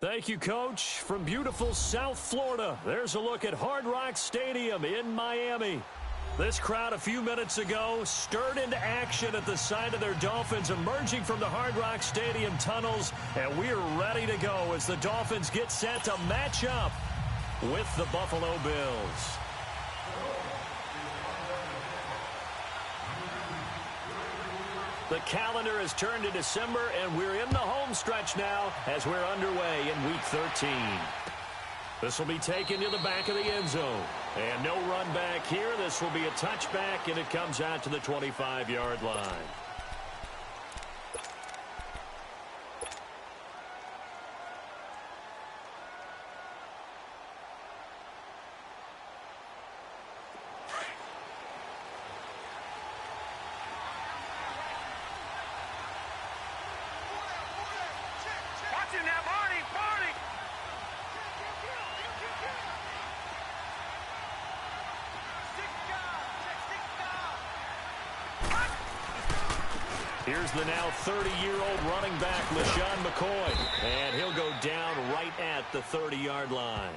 Thank you, Coach. From beautiful South Florida, there's a look at Hard Rock Stadium in Miami. This crowd a few minutes ago stirred into action at the sight of their Dolphins emerging from the Hard Rock Stadium tunnels, and we're ready to go as the Dolphins get set to match up with the Buffalo Bills. The calendar has turned to December, and we're in the home stretch now as we're underway in Week 13. This will be taken to the back of the end zone. And no run back here. This will be a touchback, and it comes out to the 25-yard line. Here's the now 30-year-old running back, LaShawn McCoy. And he'll go down right at the 30-yard line.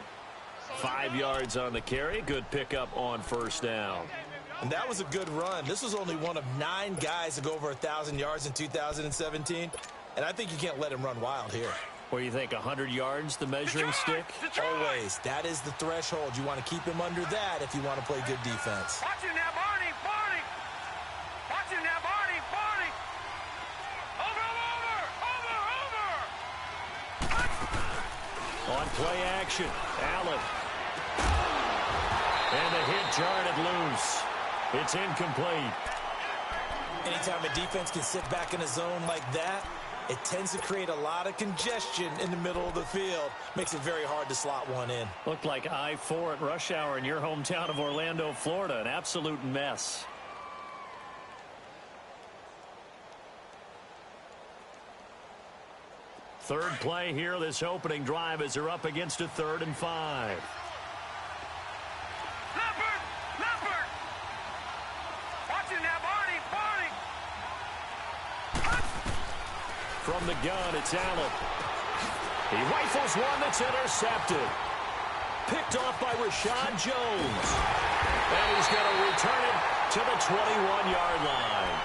5 yards on the carry. Good pickup on first down. And that was a good run. This was only one of 9 guys to go over 1,000 yards in 2017. And I think you can't let him run wild here. What do you think, 100 yards, the measuring stick? Always. That is the threshold. You want to keep him under that if you want to play good defense. Watch him now, Barney. Barney. Watch him now, Barney. Barney. On play action, Allen. And the hit jarred it loose. It's incomplete. Anytime a defense can sit back in a zone like that, it tends to create a lot of congestion in the middle of the field. Makes it very hard to slot one in. Looked like I-4 at rush hour in your hometown of Orlando, Florida. An absolute mess. Third play here, this opening drive, as they're up against a 3rd and 5. Leopard! Watch it now, Barney! From the gun, it's Allen. He rifles one that's intercepted. Picked off by Rashad Jones. And he's going to return it to the 21-yard line.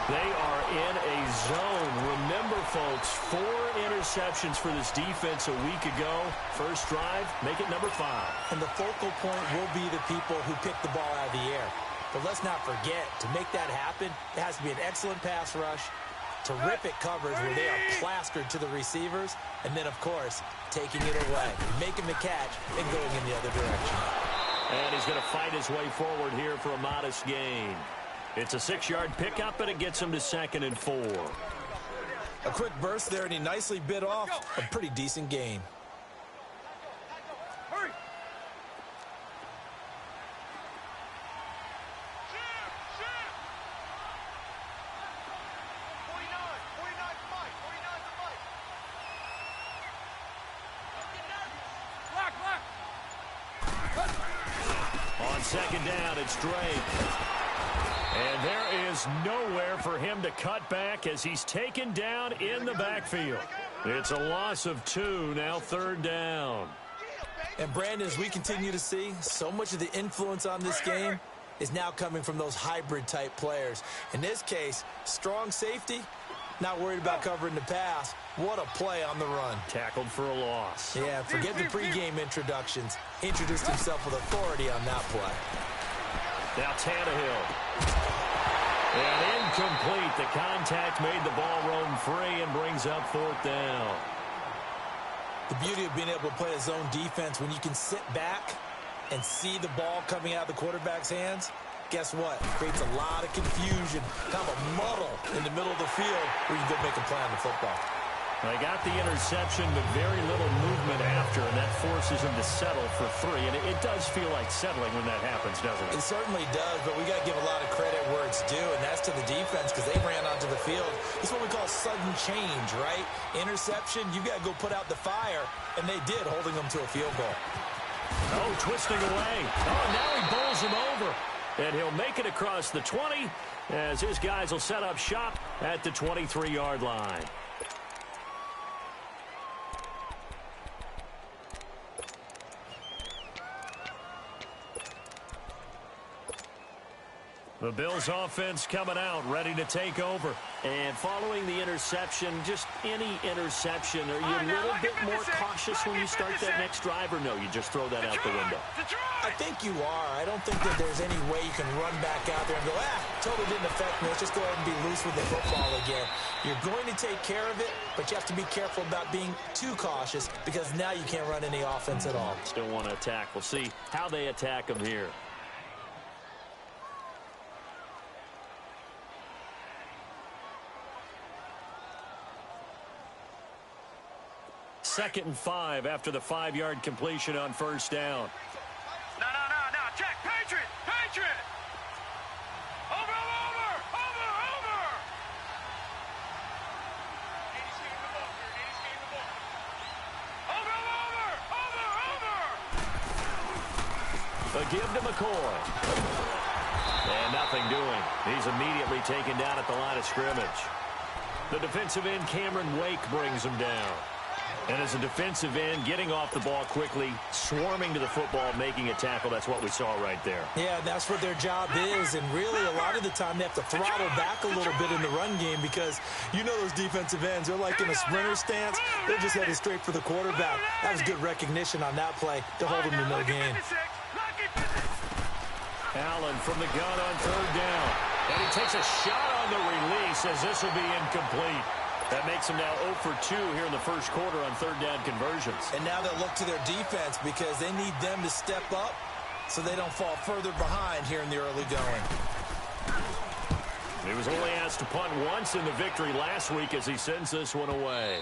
They are in a zone. Remember, folks, 4 interceptions for this defense a week ago. First drive, make it number 5. And the focal point will be the people who pick the ball out of the air. But let's not forget, to make that happen, it has to be an excellent pass rush, terrific coverage where they are plastered to the receivers, and then, of course, taking it away, making the catch, and going in the other direction. And he's going to fight his way forward here for a modest gain. It's a 6-yard pickup, and it gets him to 2nd and 4. A quick burst there, and he nicely bit off a pretty decent gain. Hurry! On 2nd down, it's Drake. And there is nowhere for him to cut back as he's taken down in the backfield. It's a loss of 2, now 3rd down. And, Brandon, as we continue to see, so much of the influence on this game is now coming from those hybrid-type players. In this case, strong safety, not worried about covering the pass. What a play on the run. Tackled for a loss. Yeah, forget the pregame introductions. Introduced himself with authority on that play. Now Tannehill. And incomplete. The contact made the ball roam free and brings up 4th down. The beauty of being able to play a zone defense when you can sit back and see the ball coming out of the quarterback's hands, guess what? It creates a lot of confusion, kind of a muddle in the middle of the field where you can go make a play on the football. They got the interception, but very little movement after, and that forces him to settle for 3. And it does feel like settling when that happens, doesn't it? It certainly does, but we got to give a lot of credit where it's due, and that's to the defense because they ran onto the field. It's what we call sudden change, right? Interception, you got to go put out the fire, and they did, holding them to a field goal. Oh, twisting away. Oh, now he bowls him over. And he'll make it across the 20 as his guys will set up shop at the 23-yard line. The Bills offense coming out, ready to take over. And following the interception, just any interception, are you a little bit more cautious when you start that next drive, or no, you just throw that out the window? I think you are. I don't think that there's any way you can run back out there and go, totally didn't affect me. Let's just go ahead and be loose with the football again. You're going to take care of it, but you have to be careful about being too cautious because now you can't run any offense at all. Still want to attack. We'll see how they attack them here. Second and 5 after the 5-yard completion on first down. No. Check. Patriot. Over. A give to McCoy. And nothing doing. He's immediately taken down at the line of scrimmage. The defensive end, Cameron Wake, brings him down. And as a defensive end, getting off the ball quickly, swarming to the football, making a tackle, that's what we saw right there. Yeah, that's what their job is, and really a lot of the time they have to throttle back a little bit in the run game because you know those defensive ends, they're like in a sprinter stance. They're just headed straight for the quarterback. That was good recognition on that play to hold him to no gain. Allen from the gun on third down. And he takes a shot on the release as this will be incomplete. That makes them now 0 for 2 here in the first quarter on third down conversions. And now they'll look to their defense because they need them to step up so they don't fall further behind here in the early going. He was only asked to punt once in the victory last week as he sends this one away.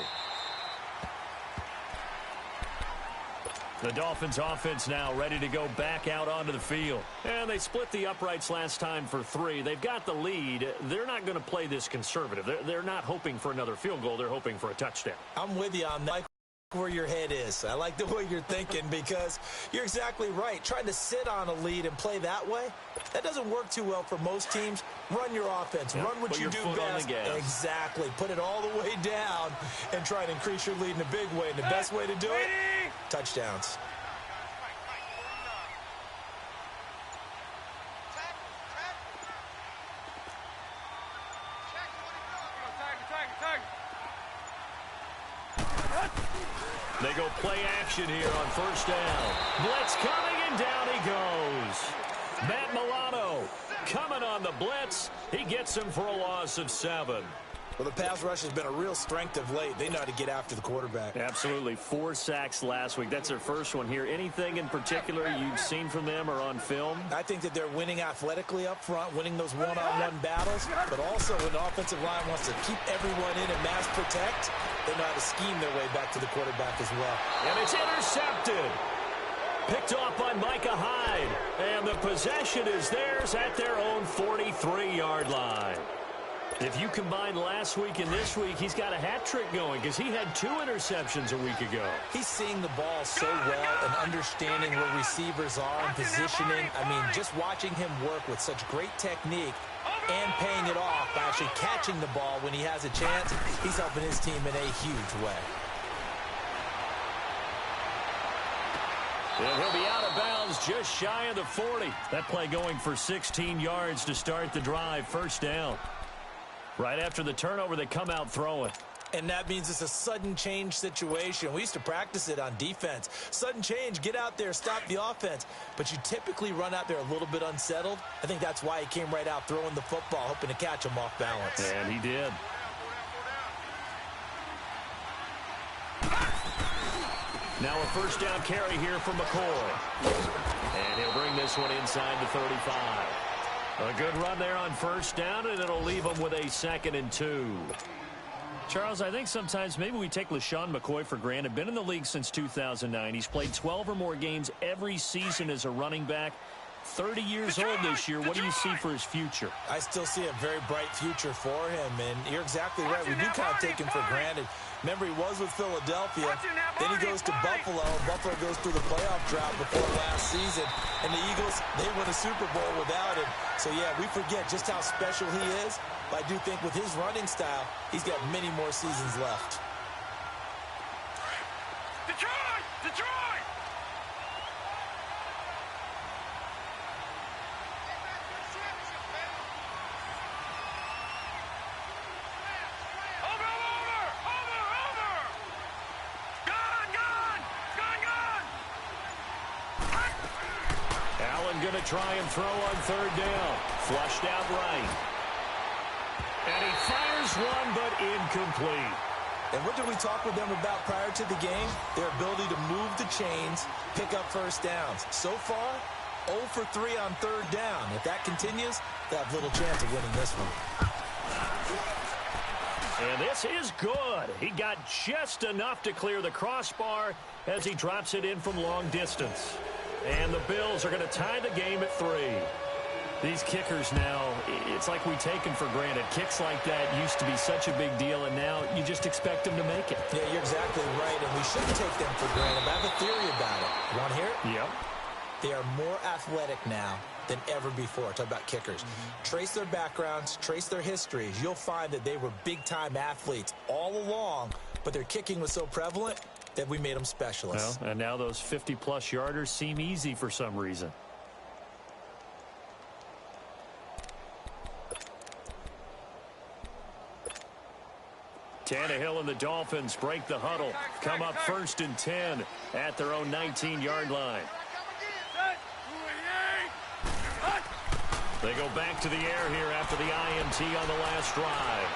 The Dolphins offense now ready to go back out onto the field. And they split the uprights last time for 3. They've got the lead. They're not going to play this conservative. They're not hoping for another field goal. They're hoping for a touchdown. I'm with you on that. I like where your head is. I like the way you're thinking because you're exactly right. Trying to sit on a lead and play that way, that doesn't work too well for most teams. Run your offense. Yep. Run what you do best. Exactly. Put it all the way down and try to increase your lead in a big way. And the best way to do it, touchdowns. They go play action here on first down. Blitz coming, and down he goes. Matt Milano coming on the blitz. He gets him for a loss of 7. Well, the pass rush has been a real strength of late. They know how to get after the quarterback. Absolutely. 4 sacks last week. That's their first one here. Anything in particular you've seen from them or on film? I think that they're winning athletically up front, winning those one-on-one battles, but also when the offensive line wants to keep everyone in and mass protect, they know how to scheme their way back to the quarterback as well. And it's intercepted. Picked off by Micah Hyde. And the possession is theirs at their own 43-yard line. If you combine last week and this week, he's got a hat trick going because he had 2 interceptions a week ago. He's seeing the ball so well and understanding where receivers are and positioning. I mean, just watching him work with such great technique and paying it off by actually catching the ball when he has a chance, he's helping his team in a huge way. And he'll be out of bounds just shy of the 40. That play going for 16 yards to start the drive. First down. Right after the turnover, they come out throwing. And that means it's a sudden change situation. We used to practice it on defense. Sudden change, get out there, stop the offense. But you typically run out there a little bit unsettled. I think that's why he came right out throwing the football, hoping to catch him off balance. And he did. Now a first down carry here for McCoy. And he'll bring this one inside the 35. A good run there on first down, and it'll leave them with a 2nd and 2. Charles, I think sometimes maybe we take LaShawn McCoy for granted. Been in the league since 2009. He's played 12 or more games every season as a running back. 30 years old this year. What do you see for his future? I still see a very bright future for him, and you're exactly right. We do kind of take him for granted. Remember, he was with Philadelphia. Then he goes to Buffalo. Buffalo goes through the playoff drought before last season. And the Eagles, they win a Super Bowl without him. So, yeah, we forget just how special he is. But I do think with his running style, he's got many more seasons left. Detroit! Detroit! going to try and throw on third down. Flushed out right. And he fires one, but incomplete. And what did we talk with them about prior to the game? Their ability to move the chains, pick up first downs. So far, 0 for 3 on third down. If that continues, they have little chance of winning this one. And this is good. He got just enough to clear the crossbar as he drops it in from long distance. And the Bills are going to tie the game at 3. These kickers now, it's like we take them for granted. Kicks like that used to be such a big deal, and now you just expect them to make it. Yeah, you're exactly right, and we shouldn't take them for granted. I have a theory about it. You want to hear it? Yep. They are more athletic now than ever before. Talk about kickers. Trace their backgrounds, trace their histories. You'll find that they were big-time athletes all along, but their kicking was so prevalent that we made them specialists. Well, and now those 50-plus yarders seem easy for some reason. Tannehill and the Dolphins break the huddle. Come up 1st and 10 at their own 19-yard line. They go back to the air here after the INT on the last drive.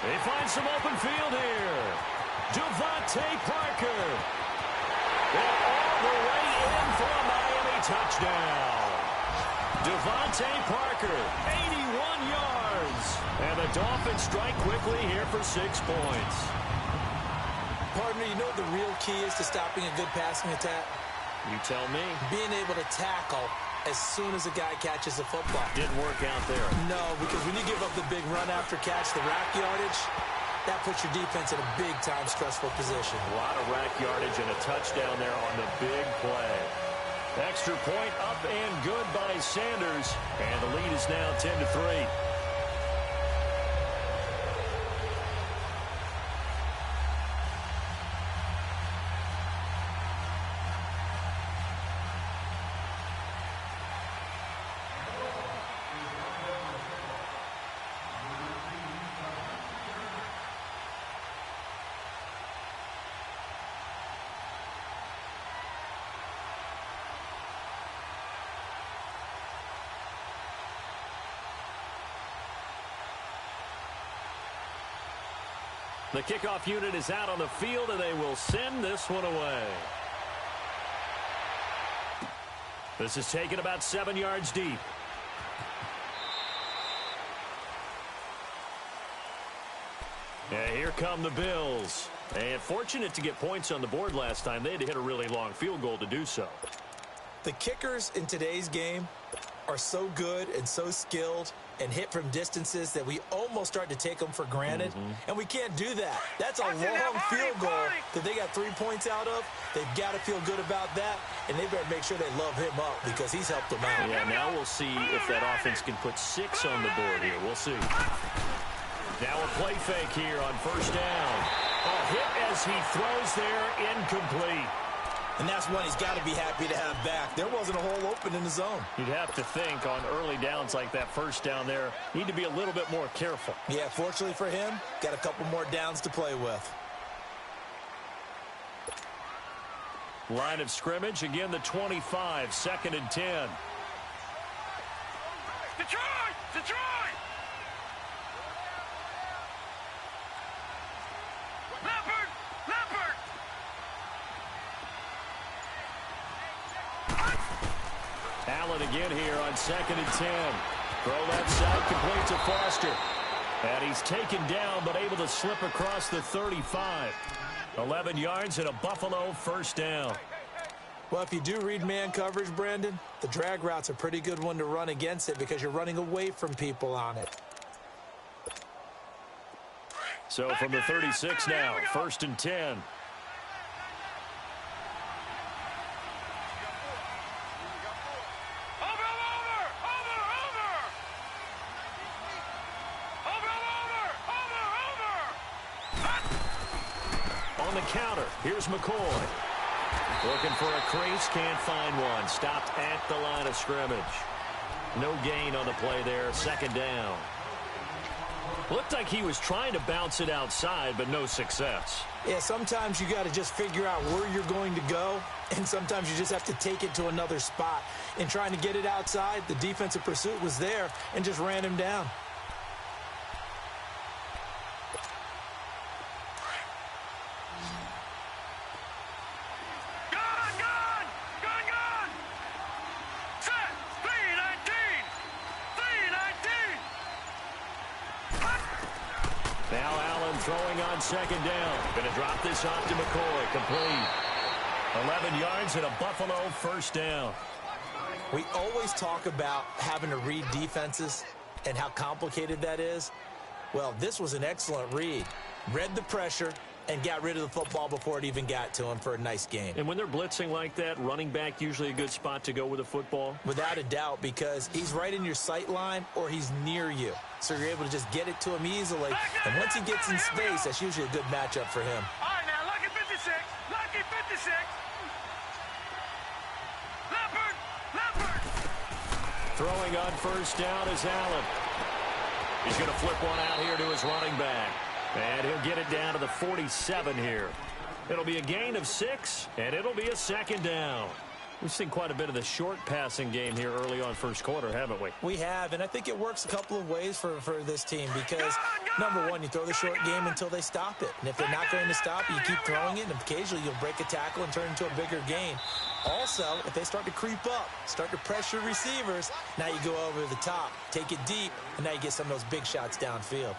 They find some open field here. Devontae Parker. And all the way in for a Miami touchdown. Devontae Parker, 81 yards. And the Dolphins strike quickly here for 6 points. Partner, you know what the real key is to stopping a good passing attack? You tell me. Being able to tackle as soon as a guy catches the football. Didn't work out there. No, because when you give up the big run after catch, the rack yardage, that puts your defense in a big-time stressful position. A lot of rack yardage and a touchdown there on the big play. Extra point up and good by Sanders. And the lead is now 10-3. The kickoff unit is out on the field, and they will send this one away. This is taken about 7 yards deep. And here come the Bills. And fortunate to get points on the board last time. They had to hit a really long field goal to do so. The kickers in today's game are so good and so skilled and hit from distances that we almost start to take them for granted. And we can't do that. That's a long field goal that they got 3 points out of. They've got to feel good about that, and they better make sure they love him up because he's helped them out. Yeah, now we'll see if that offense can put 6 on the board here. We'll see. Now a play fake here on first down. A hit as he throws there, incomplete. And that's one he's got to be happy to have back. There wasn't a hole open in the zone. You'd have to think on early downs like that first down there, need to be a little bit more careful. Yeah, fortunately for him, got a couple more downs to play with. Line of scrimmage, again the 25, 2nd and 10. Detroit! Detroit! Leopard! Leopard! Allen again here on 2nd and 10. Throw left side, complete to Foster. And he's taken down, but able to slip across the 35. 11 yards and a Buffalo first down. Well, if you do read man coverage, Brandon, the drag route's a pretty good one to run against it because you're running away from people on it. So from the 36 now, 1st and 10. On the counter, here's McCoy. Looking for a crease, can't find one. Stopped at the line of scrimmage. No gain on the play there, 2nd down. Looked like he was trying to bounce it outside, but no success. Yeah, sometimes you got to just figure out where you're going to go, and sometimes you just have to take it to another spot. In trying to get it outside, the defensive pursuit was there and just ran him down. Throwing on second down. Going to drop this off to McCoy. Complete. 11 yards and a Buffalo first down. We always talk about having to read defenses and how complicated that is. Well, this was an excellent read. Read the pressure and got rid of the football before it even got to him for a nice game. And when they're blitzing like that, running back usually a good spot to go with the football? Without a doubt, because he's right in your sight line or he's near you. So you're able to just get it to him easily. And once he gets in space, that's usually a good matchup for him. All right, now, lucky 56. Lucky 56. Leopard. Throwing on first down is Allen. He's going to flip one out here to his running back. And he'll get it down to the 47 here. It'll be a gain of 6, and it'll be a second down. We've seen quite a bit of the short passing game here early on first quarter, haven't we? We have, and I think it works a couple of ways for this team because, number one, you throw the short game until they stop it. And if they're not going to stop it, you keep throwing it, and occasionally you'll break a tackle and turn it into a bigger gain. Also, if they start to creep up, start to pressure receivers, now you go over the top, take it deep, and now you get some of those big shots downfield.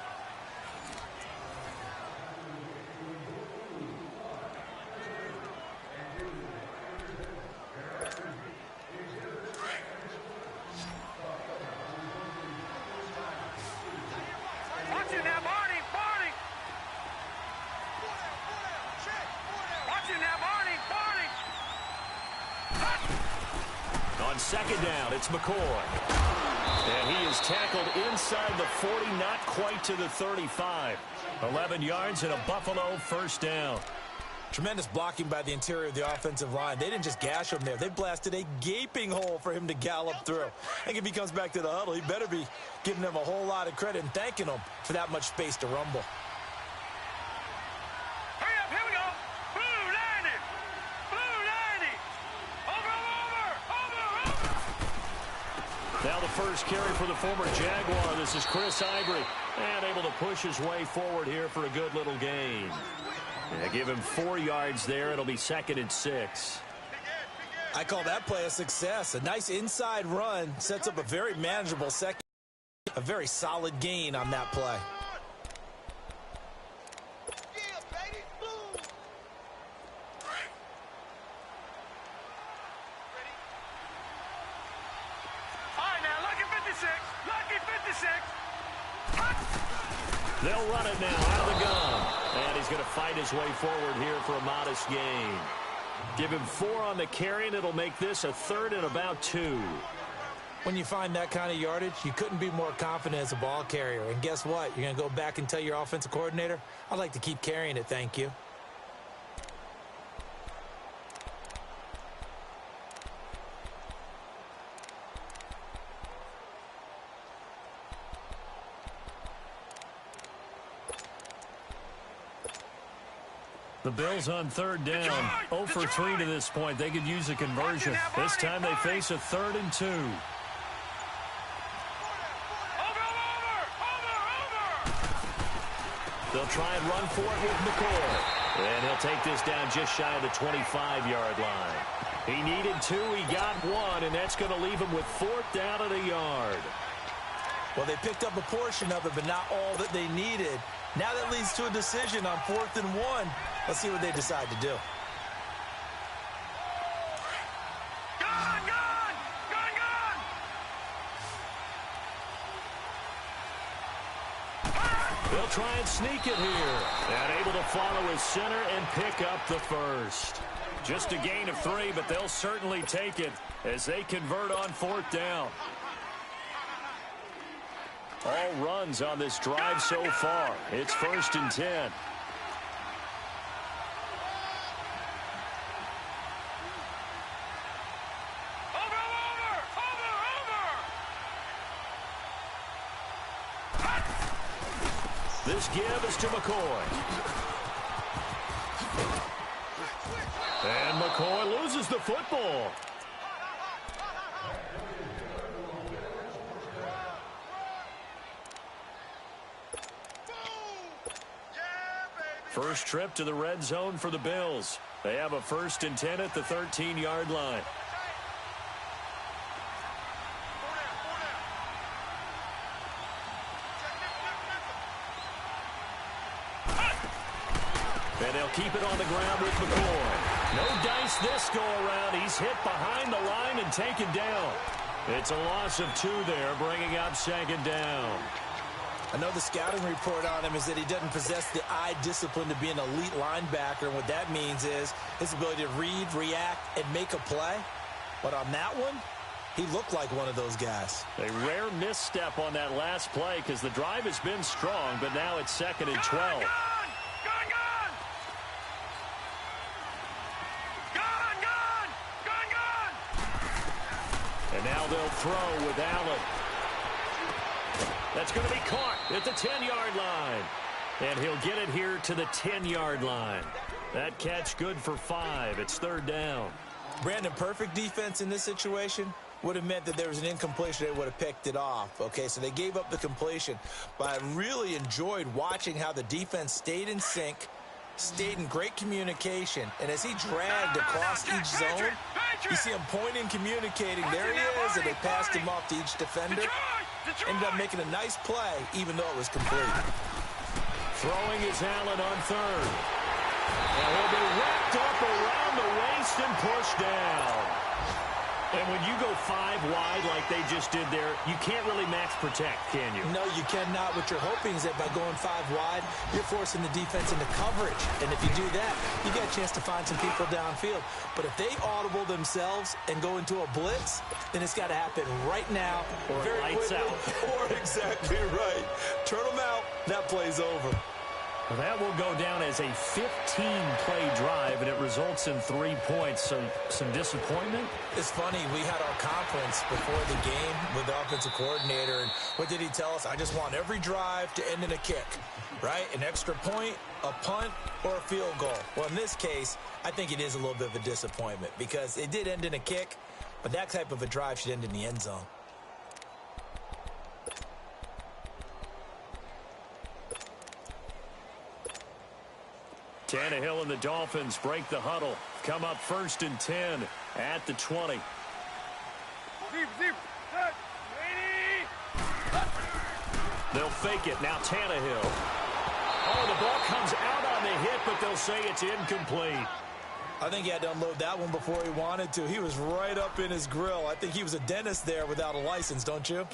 Second down, it's McCoy. And he is tackled inside the 40, not quite to the 35. 11 yards and a Buffalo first down. Tremendous blocking by the interior of the offensive line. They didn't just gash him there. They blasted a gaping hole for him to gallop through. I think if he comes back to the huddle, he better be giving them a whole lot of credit and thanking them for that much space to rumble. Now the first carry for the former Jaguar. This is Chris Ivory. And able to push his way forward here for a good little gain. Yeah, give him 4 yards there. It'll be 2nd and 6. I call that play a success. A nice inside run sets up a very manageable second. A very solid gain on that play. They'll run it now out of the gun. And he's going to fight his way forward here for a modest gain. Give him 4 on the carry, and it'll make this a 3rd and about 2. When you find that kind of yardage, you couldn't be more confident as a ball carrier. And guess what? You're going to go back and tell your offensive coordinator, I'd like to keep carrying it, thank you. The Bills on 3rd down. 0 for 3 to this point. They could use a conversion. This time they face a 3rd and 2. They'll try and run for it with McCoy. And he'll take this down just shy of the 25-yard line. He needed 2. He got 1, and that's going to leave him with 4th down and a yard. Well, they picked up a portion of it, but not all that they needed. Now that leads to a decision on 4th and 1. Let's see what they decide to do. They'll try and sneak it here. And able to follow his center and pick up the first. Just a gain of 3, but they'll certainly take it as they convert on 4th down. All runs on this drive so far. It's 1st and 10. This give is to McCoy. And McCoy loses the football. First trip to the red zone for the Bills. They have a 1st and 10 at the 13-yard line. And they'll keep it on the ground with McCoy. No dice this go-around. He's hit behind the line and taken down. It's a loss of 2 there, bringing up 2nd down. I know the scouting report on him is that he doesn't possess the eye discipline to be an elite linebacker, and what that means is his ability to read, react, and make a play. But on that one, he looked like one of those guys. A rare misstep on that last play because the drive has been strong, but now it's 2nd and 12. And now they'll throw with Allen. That's going to be caught at the 10-yard line. And he'll get it here to the 10-yard line. That catch good for 5. It's 3rd down. Brandon, perfect defense in this situation would have meant that there was an incompletion. They would have picked it off. Okay, so they gave up the completion. But I really enjoyed watching how the defense stayed in sync, stayed in great communication. And as he dragged across each zone, you see him pointing, communicating. There he is, and they passed him off to each defender. Ended up making a nice play, even though it was complete. Throwing is Allen on 3rd. And he'll be wrapped up around the waist and pushed down. And when you go 5 wide like they just did there, you can't really max protect, can you? No, you cannot. What you're hoping is that by going 5 wide, you're forcing the defense into coverage. And if you do that, you get a chance to find some people downfield. But if they audible themselves and go into a blitz, then it's got to happen right now. Or very lights quickly. out. Or exactly right. Turn them out. That play's over. Well, that will go down as a 15-play drive, and it results in 3 points. So some disappointment? It's funny. We had our conference before the game with the offensive coordinator, and what did he tell us? I just want every drive to end in a kick, right? An extra point, a punt, or a field goal. Well, in this case, I think it is a little bit of a disappointment because it did end in a kick, but that type of a drive should end in the end zone. Tannehill and the Dolphins break the huddle. Come up 1st and 10 at the 20. They'll fake it. Now Tannehill. Oh, the ball comes out on the hit, but they'll say it's incomplete. I think he had to unload that one before he wanted to. He was right up in his grill. I think he was a dentist there without a license, don't you?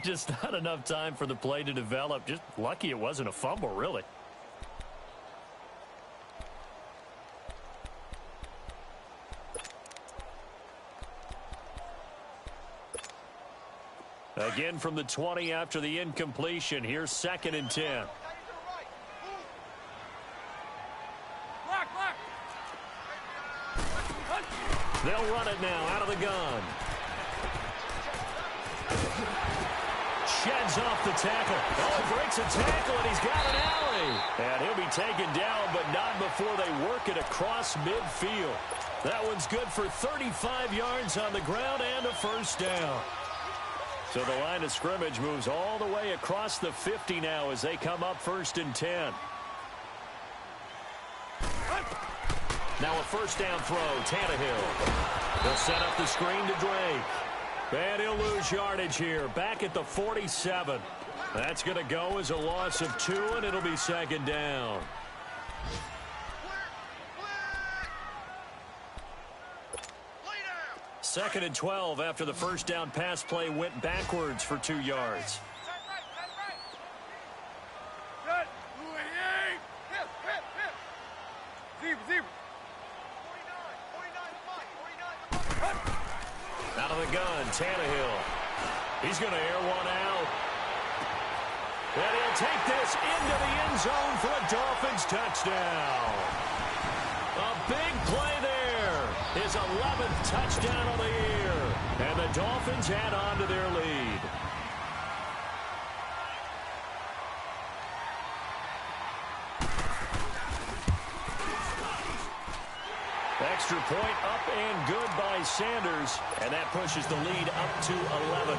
Just not enough time for the play to develop. Just lucky it wasn't a fumble, really. Again from the 20 after the incompletion. Here's 2nd and 10. They'll run it now out of the gun. Sheds off the tackle. Oh, breaks a tackle, and he's got an alley. And he'll be taken down, but not before they work it across midfield. That one's good for 35 yards on the ground and a 1st down. So the line of scrimmage moves all the way across the 50 now as they come up 1st and 10. Now a 1st down throw, Tannehill. They'll set up the screen to Drake. And he'll lose yardage here, back at the 47. That's going to go as a loss of 2, and it'll be 2nd down. Second and 12 after the 1st down pass play went backwards for 2 yards. Out of the gun, Tannehill. He's going to air one out. And he'll take this into the end zone for a Dolphins touchdown. A big play there. His 11th touchdown of the year. And the Dolphins add on to their lead. Extra point up and good by Sanders, and that pushes the lead up to 11.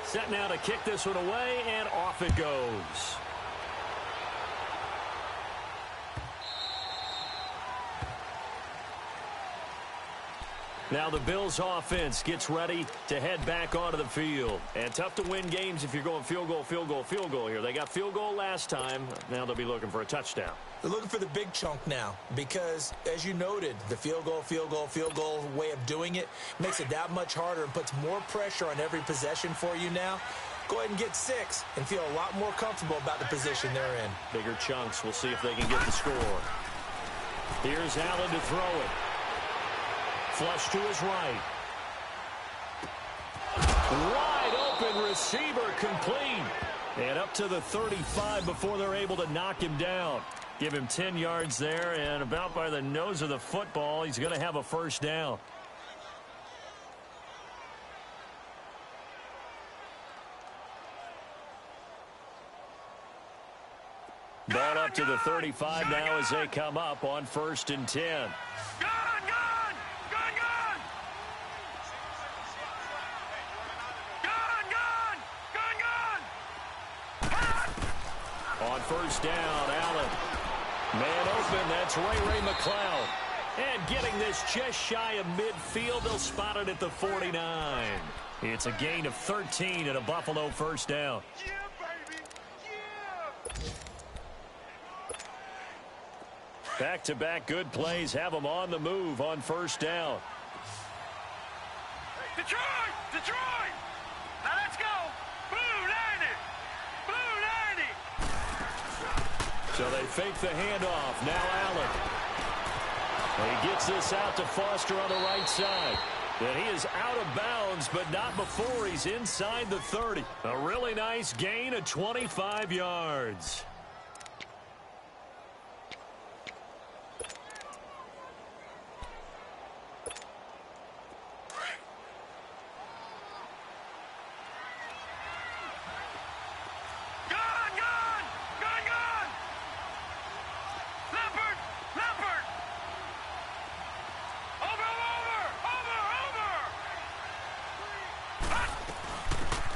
Set now to kick this one away, and off it goes. Now the Bills offense gets ready to head back onto the field. And tough to win games if you're going field goal, field goal, field goal here. They got field goal last time. Now they'll be looking for a touchdown. They're looking for the big chunk now because, as you noted, the field goal way of doing it makes it that much harder and puts more pressure on every possession for you now. Go ahead and get 6 and feel a lot more comfortable about the position they're in. Bigger chunks. We'll see if they can get the score. Here's Allen to throw it. Flush to his right. Wide open receiver complete. And up to the 35 before they're able to knock him down. Give him 10 yards there, and about by the nose of the football, he's going to have a first down. Ball up to the 35 now as they come up on 1st and 10. On 1st down, Allen. Man open, that's Ray McCloud. And getting this just shy of midfield, they'll spot it at the 49. It's a gain of 13 and a Buffalo first down. Yeah, baby. Yeah. Back-to-back good plays have them on the move on 1st down. Detroit! Detroit! Now let's go! Blue 90! Blue 90! So they fake the handoff. Now Allen. He gets this out to Foster on the right side. And he is out of bounds, but not before he's inside the 30. A really nice gain of 25 yards.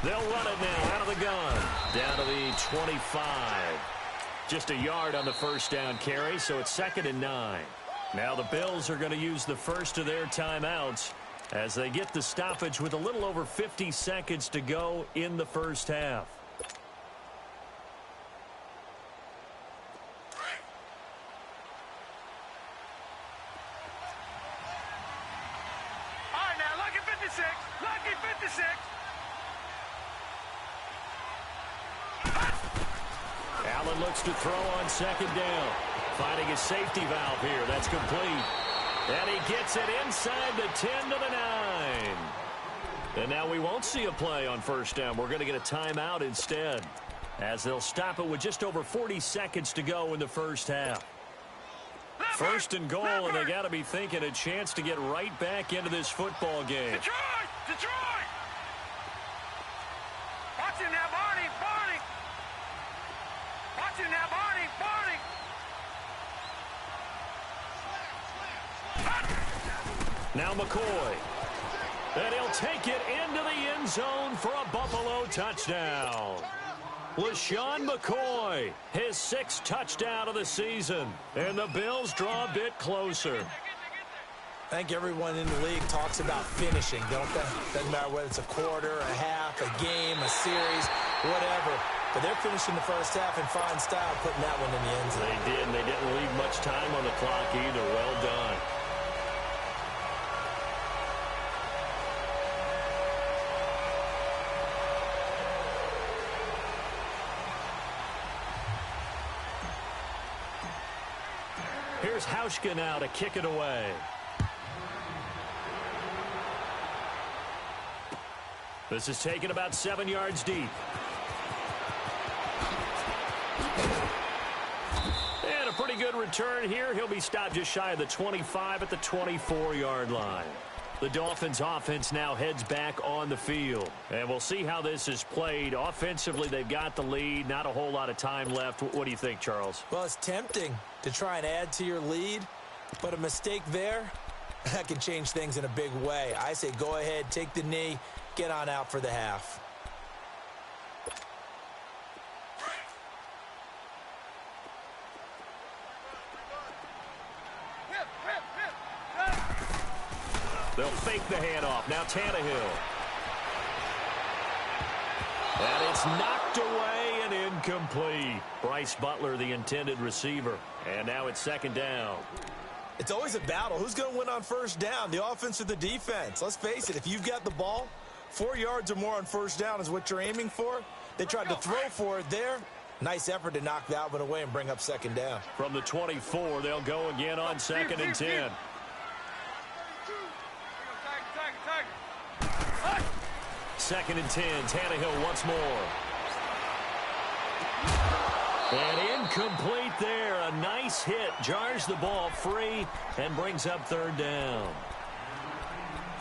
They'll run it now out of the gun. Down to the 25. Just a yard on the 1st down carry, so it's 2nd and 9. Now the Bills are going to use the first of their timeouts as they get the stoppage with a little over 50 seconds to go in the first half. All right, now, lucky 56. Lucky 56. Allen looks to throw on 2nd down. Finding a safety valve here. That's complete. And he gets it inside the 10 to the 9. And now we won't see a play on 1st down. We're going to get a timeout instead, as they'll stop it with just over 40 seconds to go in the first half. 1st and goal, and they got to be thinking a chance to get right back into this football game. Detroit! Detroit! Watch it now, Barney! Barney! Watch it now, Barney! Barney! Now McCoy. And he'll take it into the end zone for a Buffalo touchdown. LaShawn McCoy, his 6th touchdown of the season. And the Bills draw a bit closer. I think everyone in the league talks about finishing, don't they? Doesn't matter whether it's a quarter, a half, a game, a series, whatever. But they're finishing the first half in fine style, putting that one in the end zone. They did, and they didn't leave much time on the clock either. Well done. Here's Hauschka now to kick it away. This is taken about 7 yards deep. And a pretty good return here. He'll be stopped just shy of the 25 at the 24-yard line. The Dolphins offense now heads back on the field. And we'll see how this is played. Offensively, they've got the lead. Not a whole lot of time left. What do you think, Charles? Well, it's tempting to try and add to your lead, but a mistake there, that can change things in a big way. I say go ahead, take the knee, get on out for the half. They'll fake the handoff. Now Tannehill. And it's knocked away and incomplete. Bryce Butler, the intended receiver. And now it's second down. It's always a battle. Who's going to win on first down, the offense or the defense? Let's face it, if you've got the ball, 4 yards or more on first down is what you're aiming for. They tried to throw for it there. Nice effort to knock that one away and bring up second down. From the 24, they'll go again on second and 10. Second and 10, Tannehill once more. And incomplete there. A nice hit. Jars the ball free and brings up third down.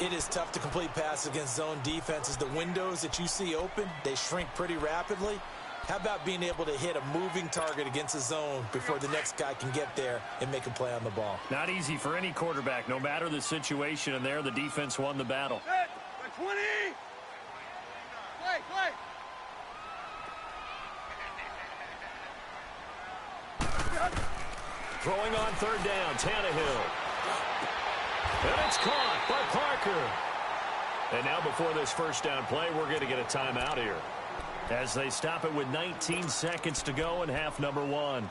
It is tough to complete passes against zone defenses. The windows that you see open, they shrink pretty rapidly. How about being able to hit a moving target against a zone before the next guy can get there and make a play on the ball? Not easy for any quarterback, no matter the situation. And there, the defense won the battle. 20! Play! Throwing on third down, Tannehill. And it's caught by Parker. And now before this first down play, we're going to get a timeout here, as they stop it with 19 seconds to go in half number one.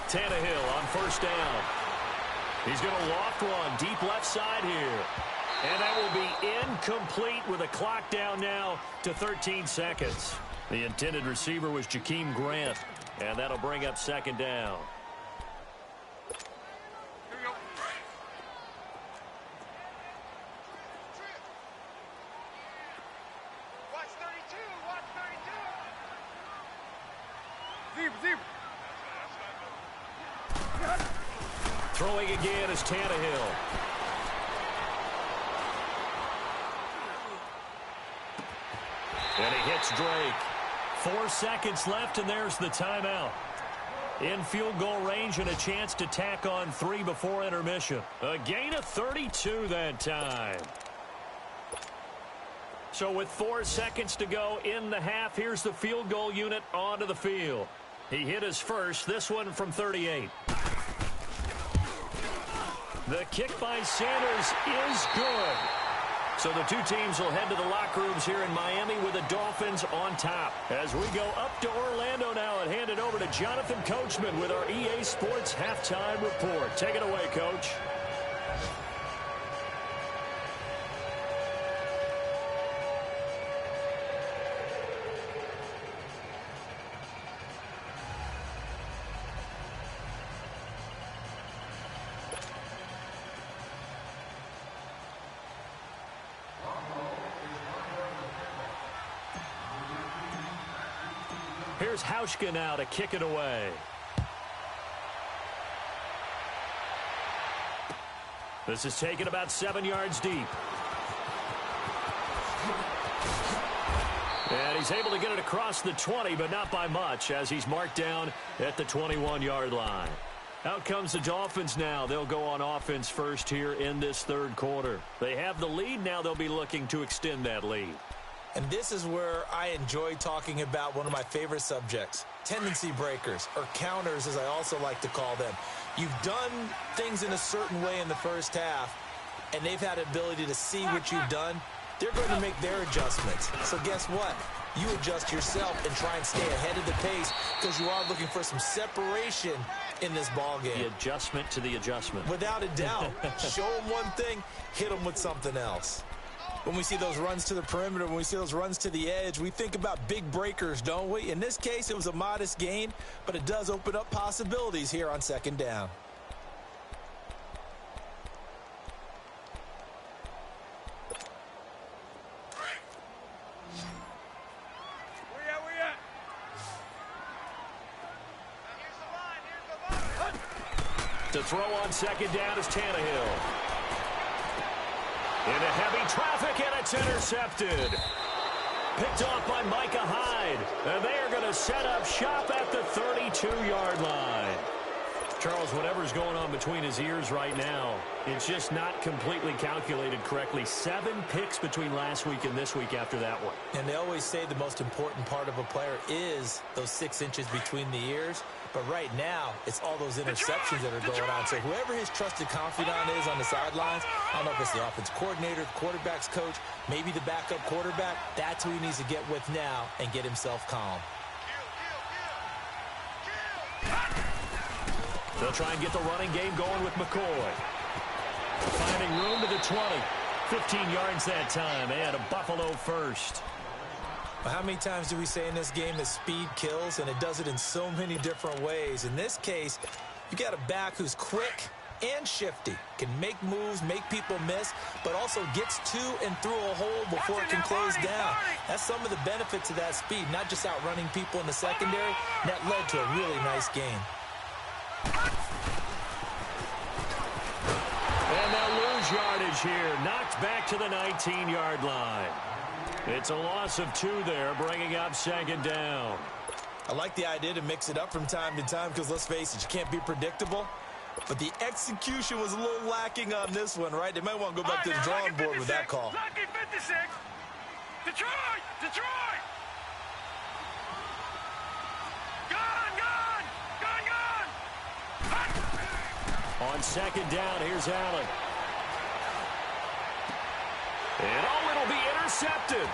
Tannehill on first down. He's going to loft one deep left side here. And that will be incomplete with a clock down now to 13 seconds. The intended receiver was Jakeem Grant. And that'll bring up second down. Here we go. Watch 32! Watch 32! Zebra! Throwing again is Tannehill. And he hits Drake. 4 seconds left, and there's the timeout. In field goal range and a chance to tack on 3 before intermission. A gain of 32 that time. So with 4 seconds to go in the half, here's the field goal unit onto the field. He hit his first, this one from 38. The kick by Sanders is good. So the two teams will head to the locker rooms here in Miami with the Dolphins on top. As we go up to Orlando now and hand it over to Jonathan Coachman with our EA Sports Halftime Report. Take it away, Coach. Here's Hauschka now to kick it away. This is taken about 7 yards deep. And he's able to get it across the 20, but not by much, as he's marked down at the 21-yard line. Out comes the Dolphins now. They'll go on offense first here in this third quarter. They have the lead. Now they'll be looking to extend that lead. And this is where I enjoy talking about one of my favorite subjects, tendency breakers, or counters as I also like to call them. You've done things in a certain way in the first half, and they've had the ability to see what you've done. They're going to make their adjustments. So guess what? You adjust yourself and try and stay ahead of the pace because you are looking for some separation in this ball game. The adjustment to the adjustment. Without a doubt. Show them one thing, hit them with something else. When we see those runs to the perimeter, when we see those runs to the edge, we think about big breakers, don't we? In this case, it was a modest gain, but it does open up possibilities here on second down. To throw on second down is Tannehill. Into heavy traffic, and it's intercepted. Picked off by Micah Hyde. And they are going to set up shop at the 32-yard line. Charles, whatever's going on between his ears right now, it's just not completely calculated correctly. 7 picks between last week and this week after that one. And they always say the most important part of a player is those 6 inches between the ears. But right now, it's all those interceptions that are going on. So whoever his trusted confidant is on the sidelines, I don't know if it's the offense coordinator, the quarterback's coach, maybe the backup quarterback, that's who he needs to get with now and get himself calm. They'll try and get the running game going with McCoy. Finding room to the 20. 15 yards that time, and a Buffalo first. Well, how many times do we say in this game that speed kills, and it does it in so many different ways? In this case, you got a back who's quick and shifty, can make moves, make people miss, but also gets to and through a hole before it can close down. That's some of the benefits of that speed, not just outrunning people in the secondary. And that led to a really nice game. And they'll lose yardage here. Knocked back to the 19-yard line. It's a loss of 2 there, bringing up second down. I like the idea to mix it up from time to time because, let's face it, you can't be predictable. But the execution was a little lacking on this one, right? They might want to go back to the drawing board with that call. Lucky 56. Detroit! Detroit! On second down, here's Allen. And it'll be intercepted.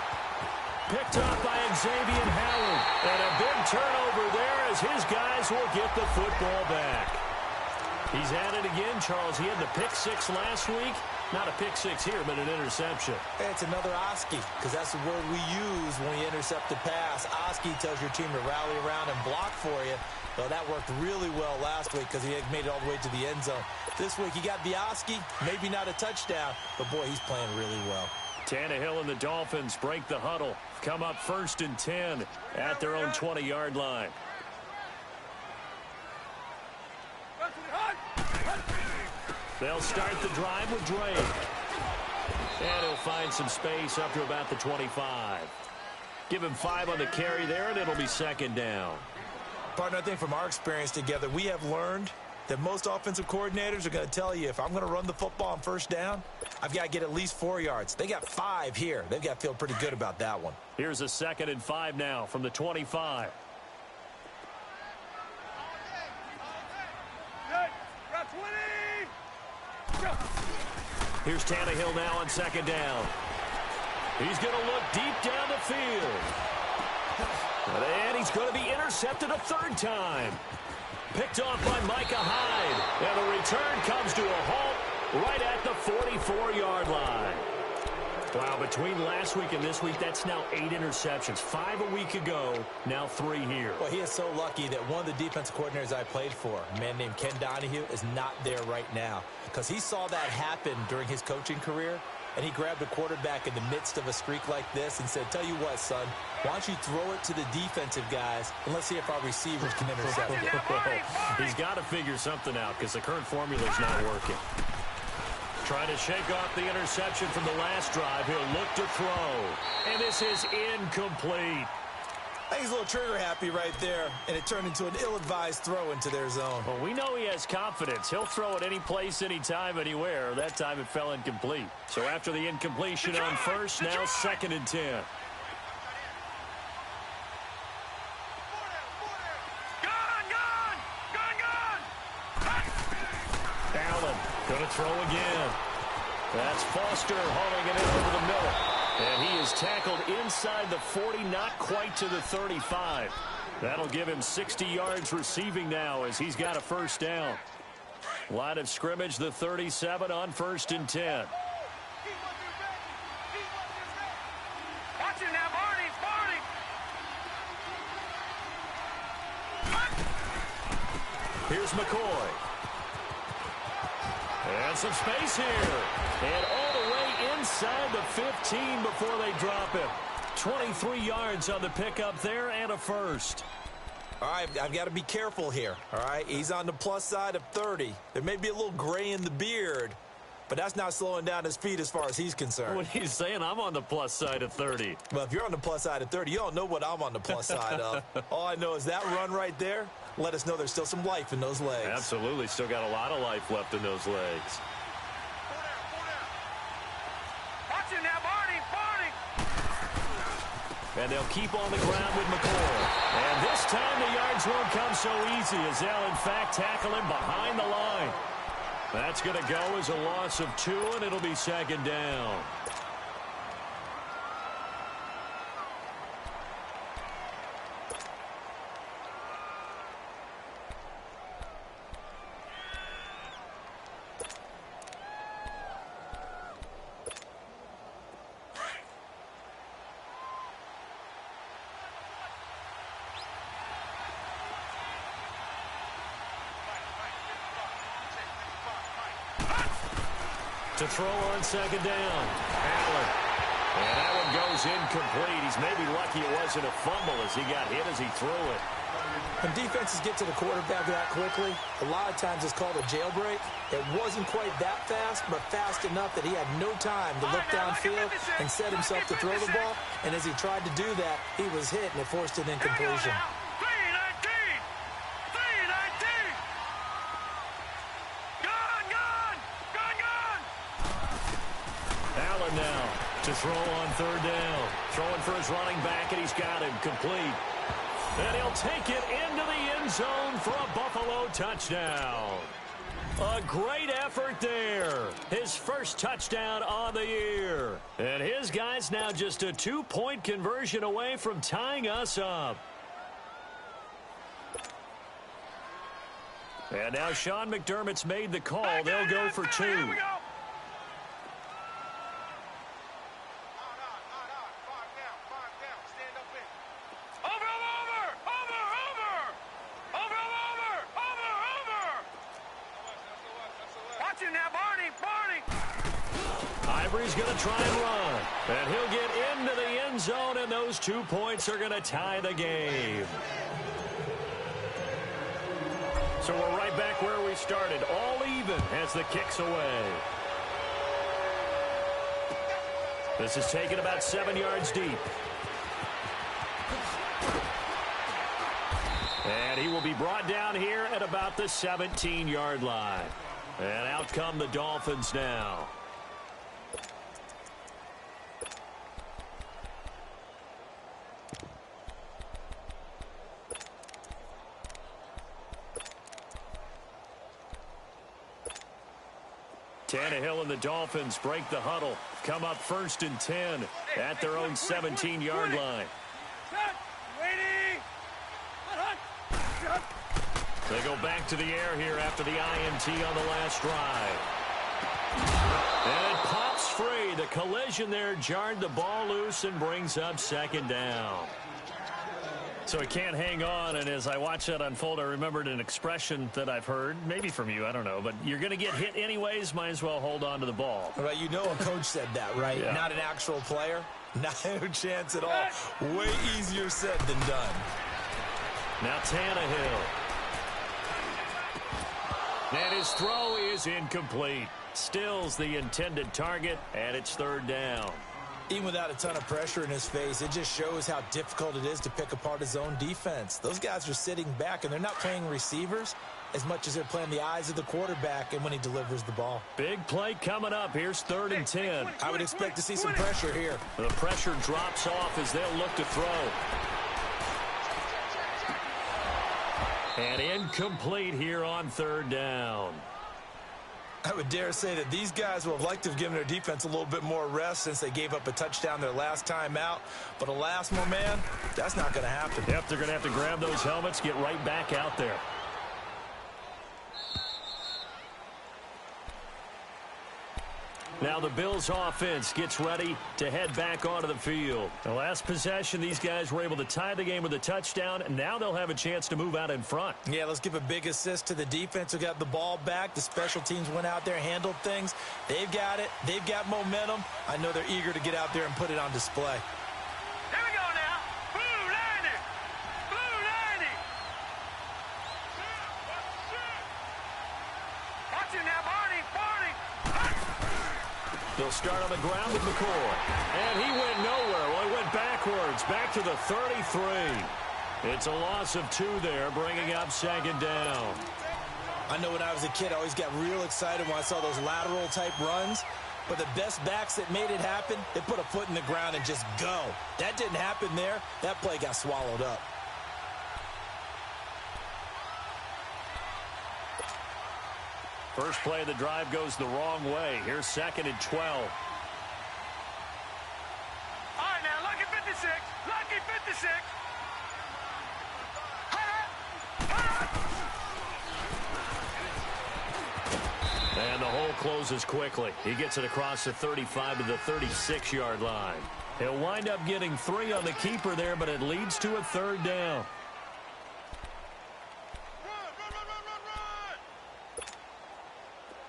Picked off by Xavier Howard. And a big turnover there as his guys will get the football back. He's at it again, Charles. He had the pick 6 last week. Not a pick 6 here, but an interception. It's another Oski, because that's the word we use when you intercept a pass. Oski tells your team to rally around and block for you. Well, that worked really well last week because he had made it all the way to the end zone. This week, he got the Oski, maybe not a touchdown, but, boy, he's playing really well. Tannehill and the Dolphins break the huddle. Come up 1st and 10 at their own 20-yard line. They'll start the drive with Drake. And he'll find some space up to about the 25. Give him 5 on the carry there, and it'll be second down. Partner, I think from our experience together, we have learned that most offensive coordinators are going to tell you, if I'm going to run the football on first down, I've got to get at least 4 yards. They got 5 here. They've got to feel pretty good about that one. Here's a 2nd and 5 now from the 25. Here's Tannehill now on second down. He's going to look deep down the field. And he's going to be intercepted a 3rd time. Picked off by Micah Hyde. And the return comes to a halt right at the 44-yard line. Wow, between last week and this week, that's now 8 interceptions. 5 a week ago, now 3 here. Well, he is so lucky that one of the defensive coordinators I played for, a man named Ken Donahue, is not there right now. Because he saw that happen during his coaching career, and he grabbed a quarterback in the midst of a streak like this and said, tell you what, son, why don't you throw it to the defensive guys, and let's see if our receivers can intercept it. He's got to figure something out because the current formula is not working. Trying to shake off the interception from the last drive. He'll look to throw. And this is incomplete. I think he's a little trigger happy right there, and it turned into an ill-advised throw into their zone. Well, we know he has confidence. He'll throw it any place, anytime, anywhere. That time it fell incomplete. So after the incompletion on first, now 2nd and 10. Allen going to throw again. That's Foster hauling it in over the middle. And he is tackled inside the 40, not quite to the 35. That'll give him 60 yards receiving now as he's got a 1st down. Line of scrimmage, the 37 on 1st and 10. Watch it now, Barney, Barney. Here's McCoy. And some space here. And all the way inside the 15 before they drop him. 23 yards on the pickup there and a 1st. All right, I've got to be careful here, all right? He's on the plus side of 30. There may be a little gray in the beard, but that's not slowing down his feet as far as he's concerned. What are you saying? I'm on the plus side of 30. Well, if you're on the plus side of 30, you don't know what I'm on the plus side of. All I know is that run right there let us know there's still some life in those legs. Absolutely. Still got a lot of life left in those legs. Watch it now, Barney, Barney. And they'll keep on the ground with McCoy. And this time the yards won't come so easy as they'll, in fact, tackle him behind the line. That's going to go as a loss of 2, and it'll be second down. To throw on second down. Allen. And that one goes incomplete. He's maybe lucky it wasn't a fumble as he got hit as he threw it. When defenses get to the quarterback that quickly, a lot of times it's called a jailbreak. It wasn't quite that fast, but fast enough that he had no time to look downfield and set himself to throw the ball. And as he tried to do that, he was hit, and it forced an incompletion. Now to throw on third down. Throwing for his running back, and he's got him complete. And he'll take it into the end zone for a Buffalo touchdown. A great effort there. His first touchdown on the year. And his guy's now just a 2-point conversion away from tying us up. And now Sean McDermott's made the call. They'll go for 2. Ivory's going to try and run. And he'll get into the end zone, and those 2 points are going to tie the game. So we're right back where we started, all even as the kick's away. This is taken about 7 yards deep. And he will be brought down here at about the 17-yard line. And out come the Dolphins now. Tannehill and the Dolphins break the huddle. Come up 1st and 10 at their own 17-yard line. They go back to the air here after the INT on the last drive. And it pops free. The collision there jarred the ball loose and brings up second down. So he can't hang on, and as I watch that unfold, I remembered an expression that I've heard, maybe from you, I don't know, but you're going to get hit anyways, might as well hold on to the ball. Right, you know a coach said that, right? Yeah. Not an actual player. Not a chance at all. Way easier said than done. Now Tannehill. And his throw is incomplete. Stills the intended target, and it's third down. Even without a ton of pressure in his face, it just shows how difficult it is to pick apart his own defense. Those guys are sitting back, and they're not playing receivers as much as they're playing the eyes of the quarterback and when he delivers the ball. Big play coming up. Here's 3rd and 10. I would expect to see some pressure here. The pressure drops off as they'll look to throw. And incomplete here on 3rd down. I would dare say that these guys will have liked to have given their defense a little bit more rest since they gave up a touchdown their last time out. But alas, my man, that's not going to happen. Yep, they're going to have to grab those helmets, get right back out there. Now the Bills offense gets ready to head back onto the field. The last possession, these guys were able to tie the game with a touchdown, and now they'll have a chance to move out in front. Yeah, let's give a big assist to the defense who got the ball back. The special teams went out there, handled things. They've got it. They've got momentum. I know they're eager to get out there and put it on display. Here we go now. Blue 90. Blue 90. They'll start on the ground with McCoy. And he went nowhere. Well, he went backwards, back to the 33. It's a loss of 2 there, bringing up second down. I know when I was a kid, I always got real excited when I saw those lateral-type runs. But the best backs that made it happen, they put a foot in the ground and just go. That didn't happen there. That play got swallowed up. First play of the drive goes the wrong way. Here's second and 12. All right, now, lucky 56. Lucky 56. And the hole closes quickly. He gets it across the 35 to the 36-yard line. He'll wind up getting 3 on the keeper there, but it leads to a third down.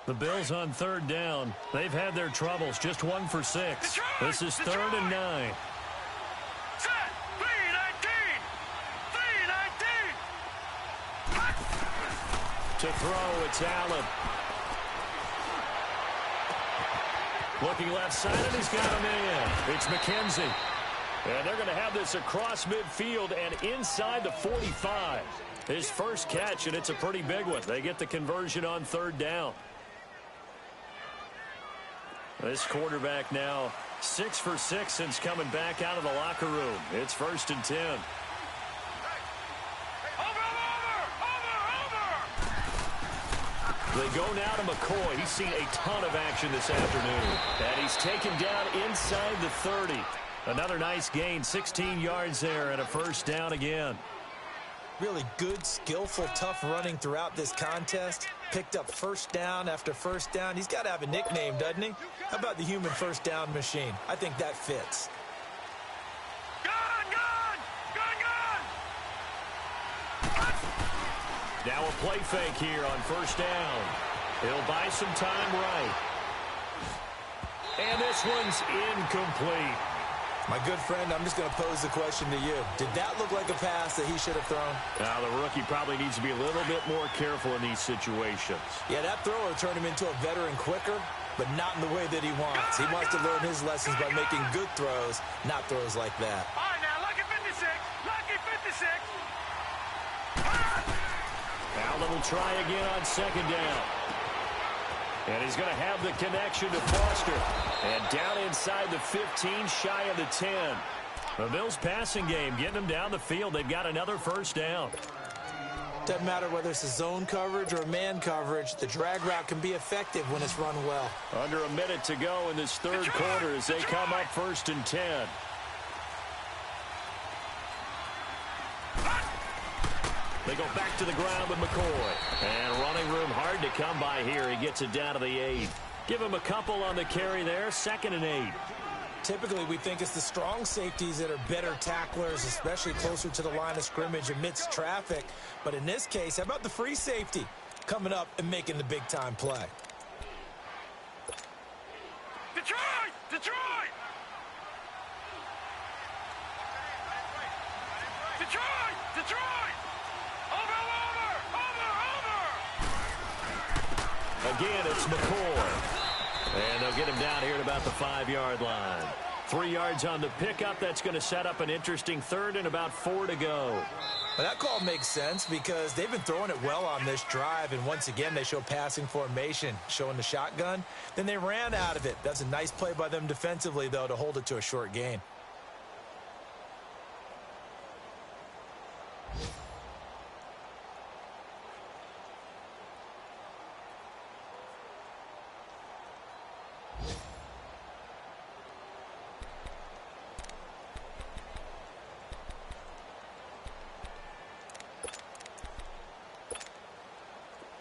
The Bills on third down. They've had their troubles. Just 1 for 6. This is third and 9. Set. 3-19. 3-19. To throw, it's Allen. Looking left side, and he's got him in. It's McKenzie. And they're going to have this across midfield and inside the 45. His first catch, and it's a pretty big one. They get the conversion on third down. This quarterback now 6 for 6 since coming back out of the locker room. It's first and 10. They go now to McCoy. He's seen a ton of action this afternoon. And he's taken down inside the 30. Another nice gain, 16 yards there, and a first down again. Really good, skillful, tough running throughout this contest. Picked up first down after first down. He's got to have a nickname, doesn't he? How about the human first down machine? I think that fits. Now a play fake here on first down. He'll buy some time right. And this one's incomplete. My good friend, I'm just going to pose the question to you. Did that look like a pass that he should have thrown? Now, the rookie probably needs to be a little bit more careful in these situations. Yeah, that throw will turn him into a veteran quicker, but not in the way that he wants. He wants to learn his lessons by making good throws, not throws like that. All right, now, lucky 56. Lucky 56. Allen will try again on second down. And he's going to have the connection to Foster. And down inside the 15, shy of the 10. The Bills passing game, getting them down the field. They've got another first down. Doesn't matter whether it's a zone coverage or a man coverage. The drag route can be effective when it's run well. Under a minute to go in this third quarter as they come up first and 10. They go back to the ground with McCoy. And running room hard to come by here. He gets it down to the 8. Give him a couple on the carry there. Second and 8. Typically, we think it's the strong safeties that are better tacklers, especially closer to the line of scrimmage amidst traffic. But in this case, how about the free safety coming up and making the big-time play? Detroit! Detroit! Detroit! Detroit! Again, it's McCoy. And they'll get him down here at about the 5-yard line. 3 yards on the pickup. That's going to set up an interesting third and about 4 to go. Well, that call makes sense because they've been throwing it well on this drive. And once again, they show passing formation, showing the shotgun. Then they ran out of it. That's a nice play by them defensively, though, to hold it to a short gain.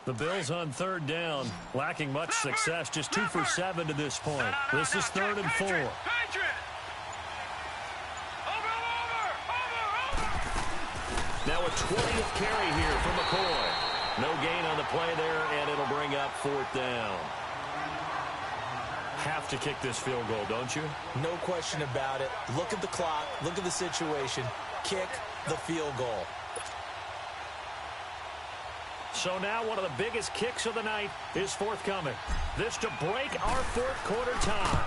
The Bills on third down, lacking much success, just 2 for 7 to this point. This is third and 4. Now a 20th carry here for McCoy. No gain on the play there, and it'll bring up fourth down. Have to kick this field goal, don't you? No question about it. Look at the clock. Look at the situation. Kick the field goal. So now one of the biggest kicks of the night is forthcoming. This to break our fourth quarter tie.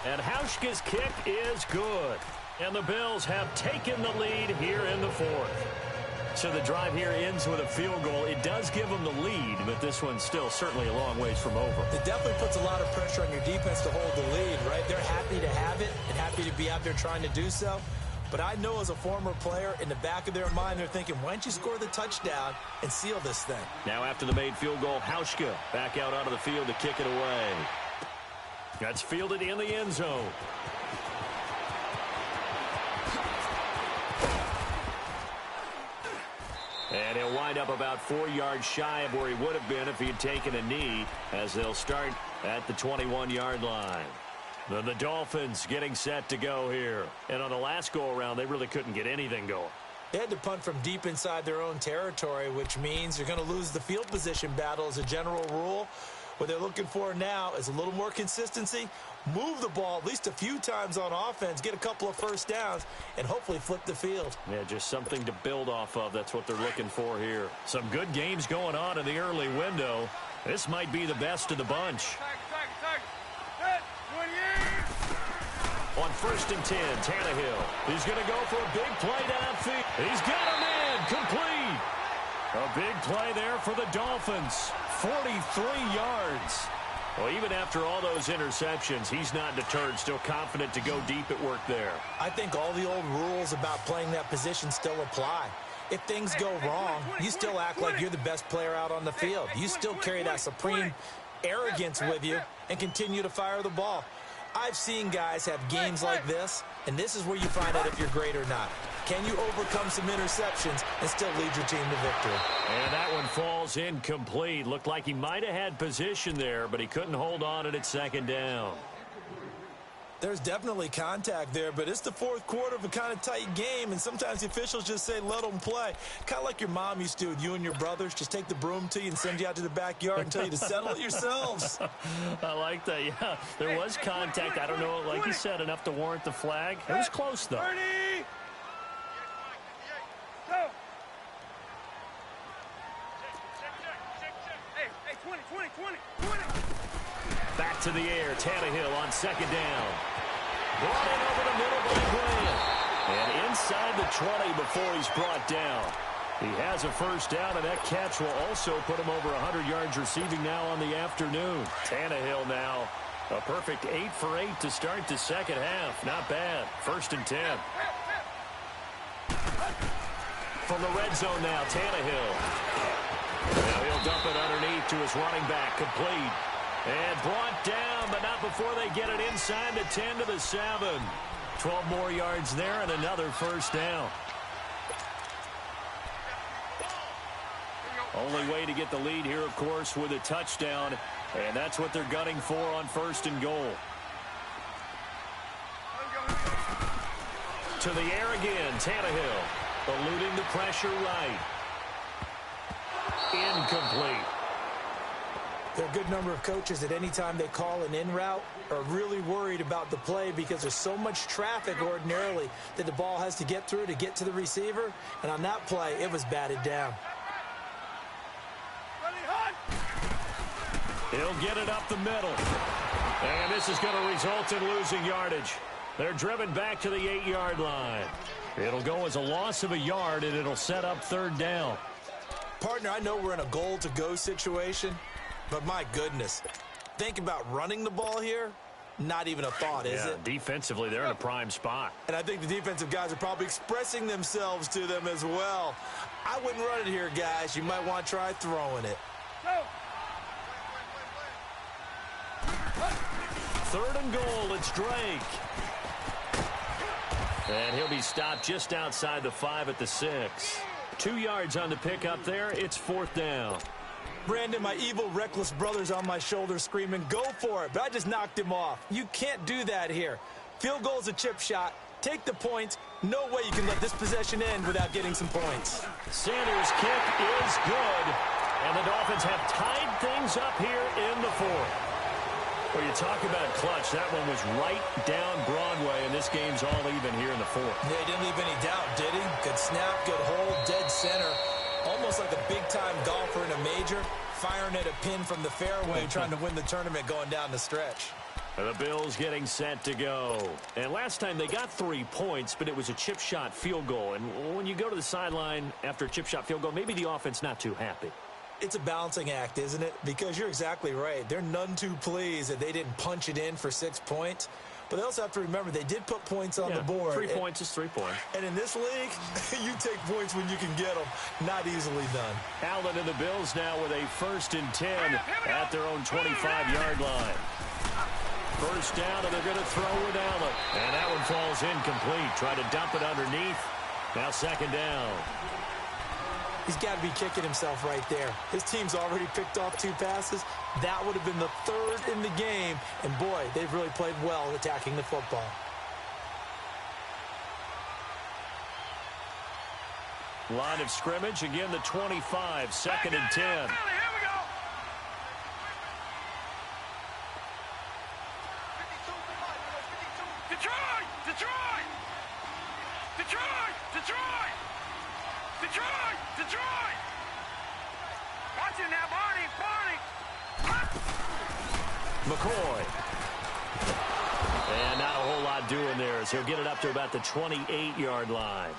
And Hauschka's kick is good. And the Bills have taken the lead here in the fourth. So the drive here ends with a field goal. It does give them the lead, but this one's still certainly a long ways from over. It definitely puts a lot of pressure on your defense to hold the lead, right? They're happy to have it and happy to be out there trying to do so. But I know as a former player, in the back of their mind, they're thinking, why don't you score the touchdown and seal this thing? Now after the made field goal, Hauschka back out onto the field to kick it away. That's fielded in the end zone. And he'll wind up about 4 yards shy of where he would have been if he had taken a knee, as they'll start at the 21-yard line. Then the Dolphins getting set to go here. And on the last go-around, they really couldn't get anything going. They had to punt from deep inside their own territory, which means you're going to lose the field position battle as a general rule. What they're looking for now is a little more consistency, move the ball at least a few times on offense, get a couple of first downs, and hopefully flip the field. Yeah, just something to build off of. That's what they're looking for here. Some good games going on in the early window. This might be the best of the bunch. On 1st and 10, Tannehill. He's going to go for a big play downfield. He's got him in. Complete. A big play there for the Dolphins. 43 yards. Well, even after all those interceptions, he's not deterred, still confident to go deep at work there. I think all the old rules about playing that position still apply. If things go wrong, you still act like you're the best player out on the field. You still carry that supreme arrogance with you and continue to fire the ball. I've seen guys have games like this, and this is where you find out if you're great or not. Can you overcome some interceptions and still lead your team to victory? And that one falls incomplete. Looked like he might have had position there, but he couldn't hold on at 2nd down. There's definitely contact there, but it's the fourth quarter of a kind of tight game, and sometimes the officials just say, let them play. Kind of like your mom used to with you and your brothers. Just take the broom to you and send you out to the backyard and tell you to settle it yourselves. I like that, yeah. There was contact. I don't know, like you said, enough to warrant the flag. It was close, though. Back to the air, Tannehill on 2nd down. Brought in over the middle by Graham. And inside the 20 before he's brought down. He has a first down, and that catch will also put him over 100 yards receiving now on the afternoon. Tannehill now a perfect 8 for 8 to start the second half. Not bad. 1st and 10. From the red zone now, Tannehill. Now he'll dump it underneath to his running back, complete. And brought down, but not before they get it inside the 10 to the 7. 12 more yards there and another first down. Only way to get the lead here, of course, with a touchdown. And that's what they're gunning for on 1st and goal. To the air again, Tannehill. Eluding the pressure right. Incomplete. There are a good number of coaches at any time they call an in route are really worried about the play because there's so much traffic ordinarily that the ball has to get through to get to the receiver. And on that play, it was batted down. He'll get it up the middle. And this is going to result in losing yardage. They're driven back to the 8-yard line. It'll go as a loss of a yard, and it'll set up 3rd down. Partner, I know we're in a goal-to-go situation, but my goodness, think about running the ball here. Not even a thought, is it? Defensively, they're in a prime spot. And I think the defensive guys are probably expressing themselves to them as well. I wouldn't run it here, guys. You might want to try throwing it. 3rd and goal, it's Drake. And he'll be stopped just outside the 5 at the 6. 2 yards on the pickup there. It's 4th down. Brandon, my evil, reckless brother's on my shoulder screaming, go for it, but I just knocked him off. You can't do that here. Field goal's a chip shot. Take the points. No way you can let this possession end without getting some points. Sanders' kick is good. And the Dolphins have tied things up here in the 4th. Well, you talk about clutch. That one was right down Broadway, and this game's all even here in the 4th. Yeah, he didn't leave any doubt, did he? Good snap, good hold, dead center. Almost almost like a big-time golfer in a major, firing at a pin from the fairway, trying to win the tournament going down the stretch. The Bills getting set to go. And last time they got 3 points, but it was a chip shot field goal. And when you go to the sideline after a chip shot field goal, maybe the offense not too happy. It's a balancing act, isn't it? Because you're exactly right. They're none too pleased that they didn't punch it in for 6 points. But they also have to remember they did put points on the board. 3 points is 3 points. And in this league, you take points when you can get them. Not easily done. Allen and the Bills now with a 1st and 10 at their own 25-yard line. First down, and they're going to throw with Allen. And that one falls incomplete. Try to dump it underneath. Now 2nd down. He's got to be kicking himself right there. His team's already picked off 2 passes. That would have been the 3rd in the game. And, boy, they've really played well attacking the football. Line of scrimmage, again the 25, 2nd and 10. Here we go. Detroit! Detroit! Detroit! Detroit! Detroit! Detroit! Watch it now, Barney! Barney! McCoy. And not a whole lot doing there as he'll get it up to about the 28-yard line.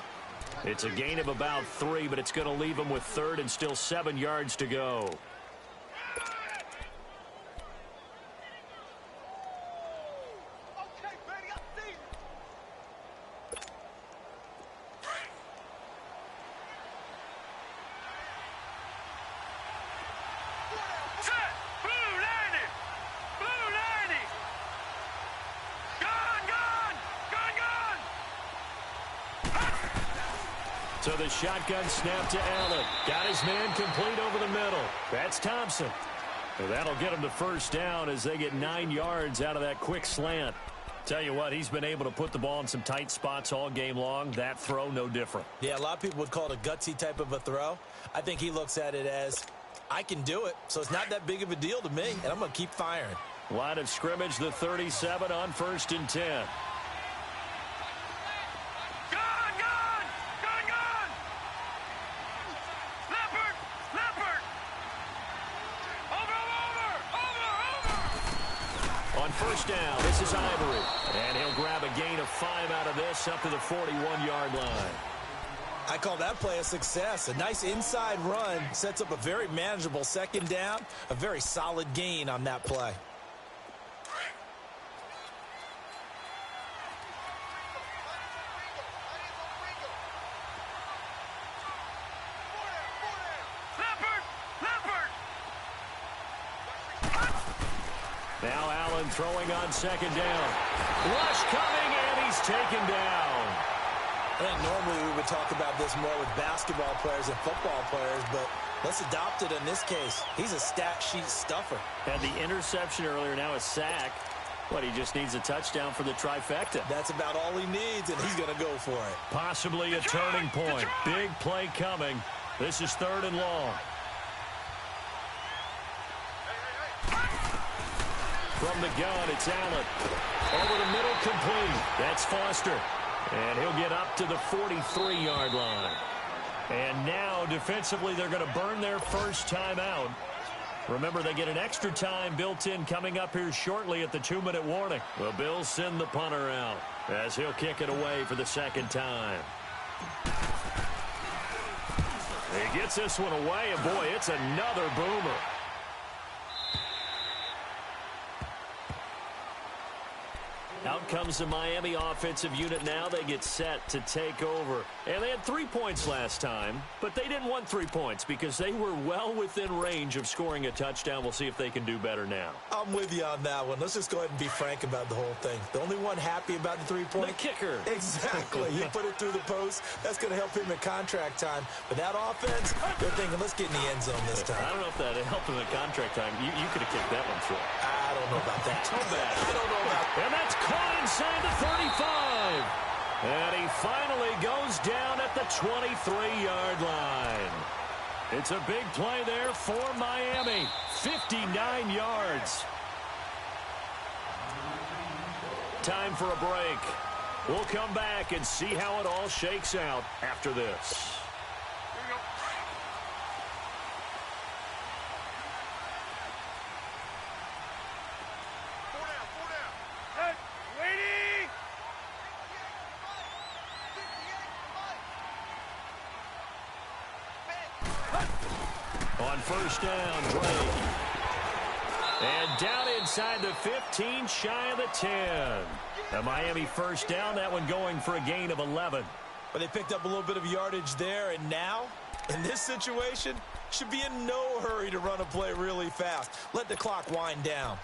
It's a gain of about 3, but it's going to leave him with 3rd and still 7 yards to go. So the shotgun snap to Allen. Got his man complete over the middle. That's Thompson. And that'll get him to 1st down as they get 9 yards out of that quick slant. Tell you what, he's been able to put the ball in some tight spots all game long. That throw, no different. Yeah, a lot of people would call it a gutsy type of a throw. I think he looks at it as, I can do it, so it's not that big of a deal to me, and I'm going to keep firing. Line of scrimmage, the 37 on 1st and 10. First down, this is Ivory. And he'll grab a gain of 5 out of this up to the 41-yard line. I call that play a success. A nice inside run sets up a very manageable 2nd down. A very solid gain on that play. Now Allen throwing on 2nd down. Rush coming, and he's taken down. I think normally we would talk about this more with basketball players and football players, but let's adopt it in this case. He's a stat sheet stuffer. Had the interception earlier, now a sack. But he just needs a touchdown for the trifecta. That's about all he needs, and he's going to go for it. Possibly a turning point. Big play coming. This is 3rd and long. From the gun, it's Allen. Over the middle, complete. That's Foster. And he'll get up to the 43-yard line. And now, defensively, they're going to burn their first time out. Remember, they get an extra time built in coming up here shortly at the 2-minute warning. The Bills send the punter out as he'll kick it away for the 2nd time. He gets this one away, and boy, it's another boomer. Out comes the Miami offensive unit now. They get set to take over. And they had 3 points last time, but they didn't want 3 points because they were well within range of scoring a touchdown. We'll see if they can do better now. I'm with you on that one. Let's just go ahead and be frank about the whole thing. The only one happy about the 3-point? The kicker. Exactly. You put it through the post. That's going to help him at contract time. But that offense, they're thinking, let's get in the end zone this time. I don't know if that helped him at contract time. You could have kicked that one through. I don't know about that. Too bad. I don't know about that. And that's caught inside the 35. And he finally goes down at the 23-yard line. It's a big play there for Miami. 59 yards. Time for a break. We'll come back and see how it all shakes out after this. On first down, Drake. And down inside the 15, shy of the 10. A Miami first down, that one going for a gain of 11. But they picked up a little bit of yardage there, and now, in this situation, should be in no hurry to run a play really fast. Let the clock wind down.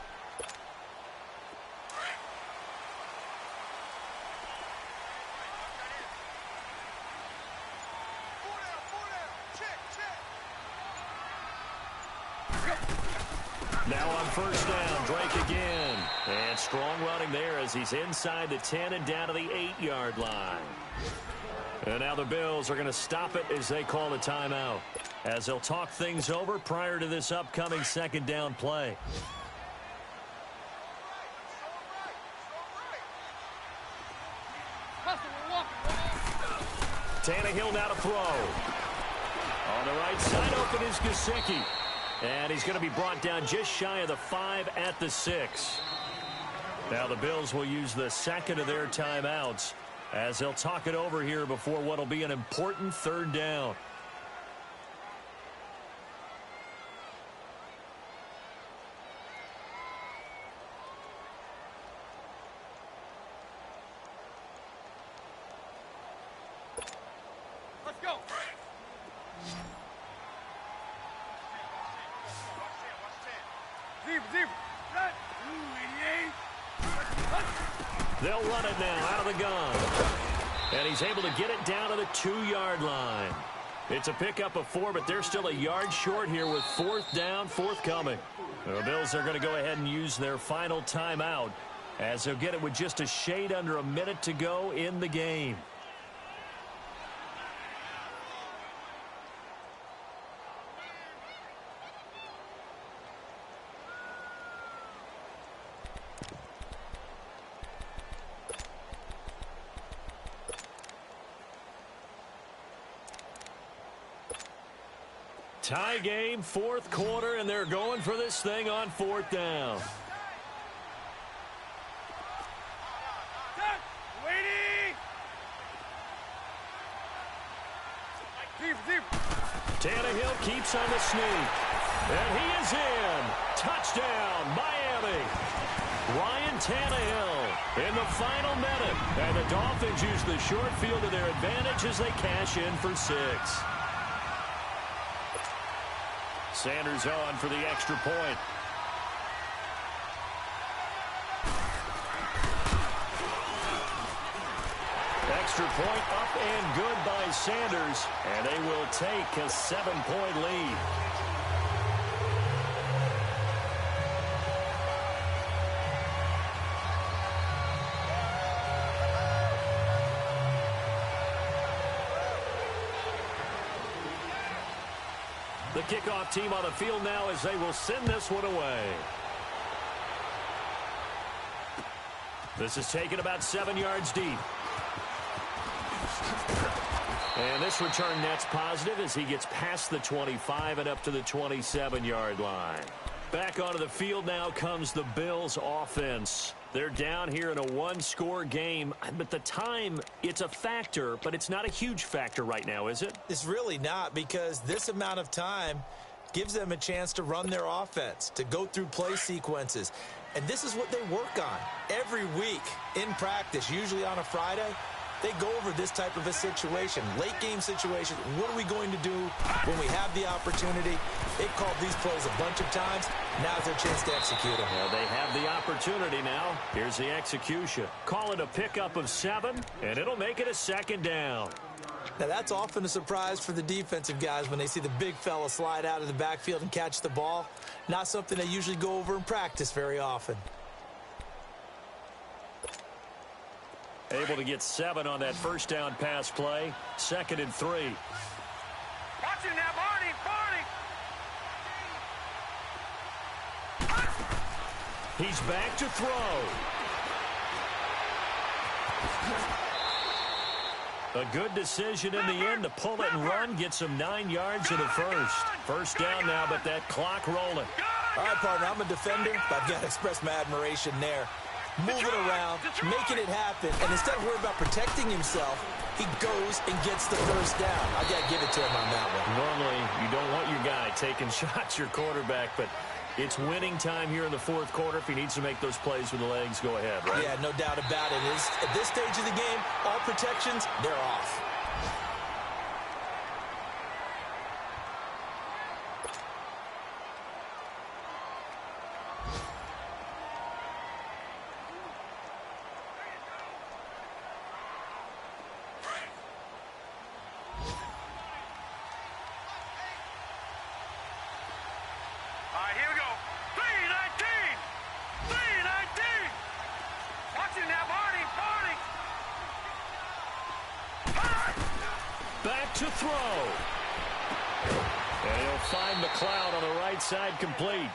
Now on first down, Drake again. And strong running there as he's inside the 10 and down to the 8-yard line. And now the Bills are going to stop it as they call a timeout, as they'll talk things over prior to this upcoming second down play. Tannehill now to throw. On the right side, open is Gesicki. And he's going to be brought down just shy of the 5 at the 6. Now the Bills will use the second of their timeouts as they'll talk it over here before what will be an important third down. Let's go. Deep. They'll run it now out of the gun. And he's able to get it down to the 2-yard line. It's a pickup of 4, but they're still a yard short here with fourth down forthcoming. The Bills are going to go ahead and use their final timeout as they'll get it with just a shade under a minute to go in the game. Tie game, fourth quarter, and they're going for this thing on fourth down. Waiting. Deep. Tannehill keeps on the sneak. And he is in. Touchdown, Miami. Ryan Tannehill in the final minute. And the Dolphins use the short field to their advantage as they cash in for 6. Sanders on for the extra point. Extra point up and good by Sanders, and they will take a 7-point lead. The kickoff team on the field now as they will send this one away. This is taken about 7 yards deep. And this return net's positive as he gets past the 25 and up to the 27-yard line. Back onto the field now comes the Bills offense. They're down here in a one-score game, but the time, it's a factor, but it's not a huge factor right now, is it? It's really not, because this amount of time gives them a chance to run their offense, to go through play sequences. And this is what they work on every week in practice, usually on a Friday. They go over this type of a situation, late game situation. What are we going to do when we have the opportunity? They've called these plays a bunch of times. Now's their chance to execute them. Well, they have the opportunity now. Here's the execution. Call it a pickup of 7, and it'll make it a second down. Now, that's often a surprise for the defensive guys when they see the big fella slide out of the backfield and catch the ball. Not something they usually go over in practice very often. Able to get 7 on that first down pass play. 2nd and 3. Watch it now, Barney. He's back to throw. A good decision in the end to pull it and run. Gets him 9 yards in the first. First down now, but that clock rolling. All right, partner, I'm a defender, but I've got to express my admiration there. Moving around, making it happen, and instead of worrying about protecting himself, he goes and gets the first down. I got to give it to him on that one. Normally, you don't want your guy taking shots, your quarterback, but it's winning time here in the fourth quarter. If he needs to make those plays with the legs, go ahead, right? Yeah, no doubt about it. At this stage of the game, all protections, they're off. To throw. And he'll find McLeod on the right side complete.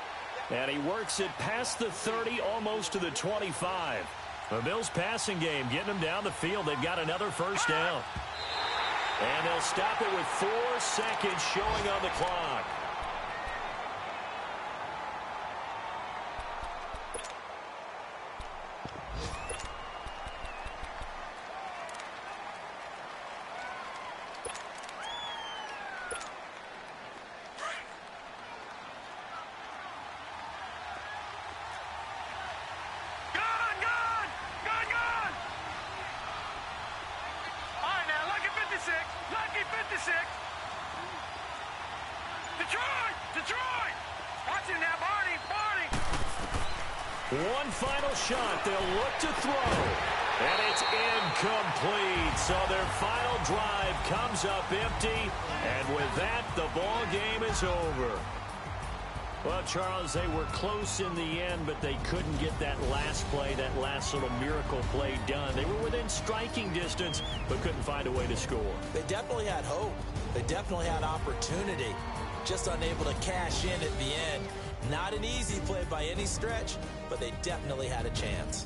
And he works it past the 30, almost to the 25. The Bills passing game getting them down the field. They've got another first down. And they'll stop it with 4 seconds showing on the clock. Detroit! Watch him now, Barney! One final shot. They'll look to throw. And it's incomplete. So their final drive comes up empty. And with that, the ball game is over. Well, Charles, they were close in the end, but they couldn't get that last play, that last little miracle play done. They were within striking distance, but couldn't find a way to score. They definitely had hope. They definitely had opportunity. Just unable to cash in at the end. Not an easy play by any stretch, but they definitely had a chance.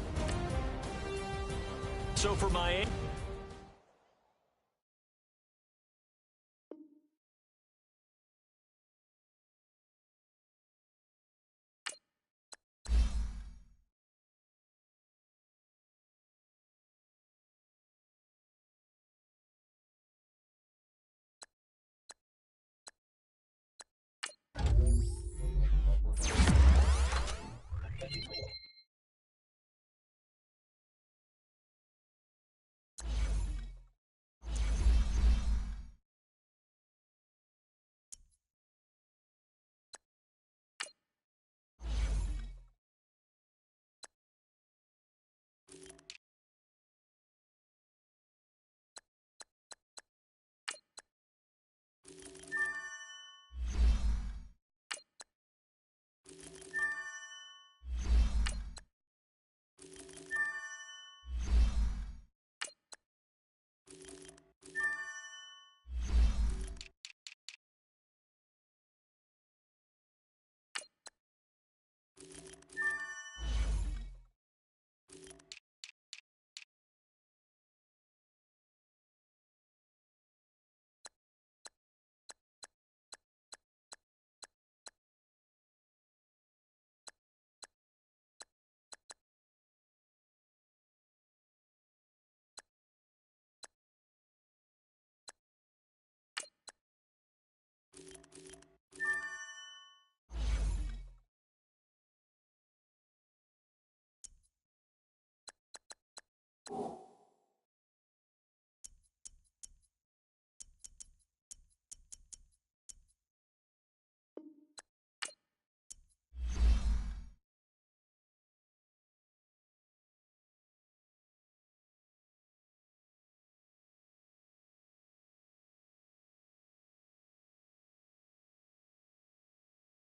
So for Miami,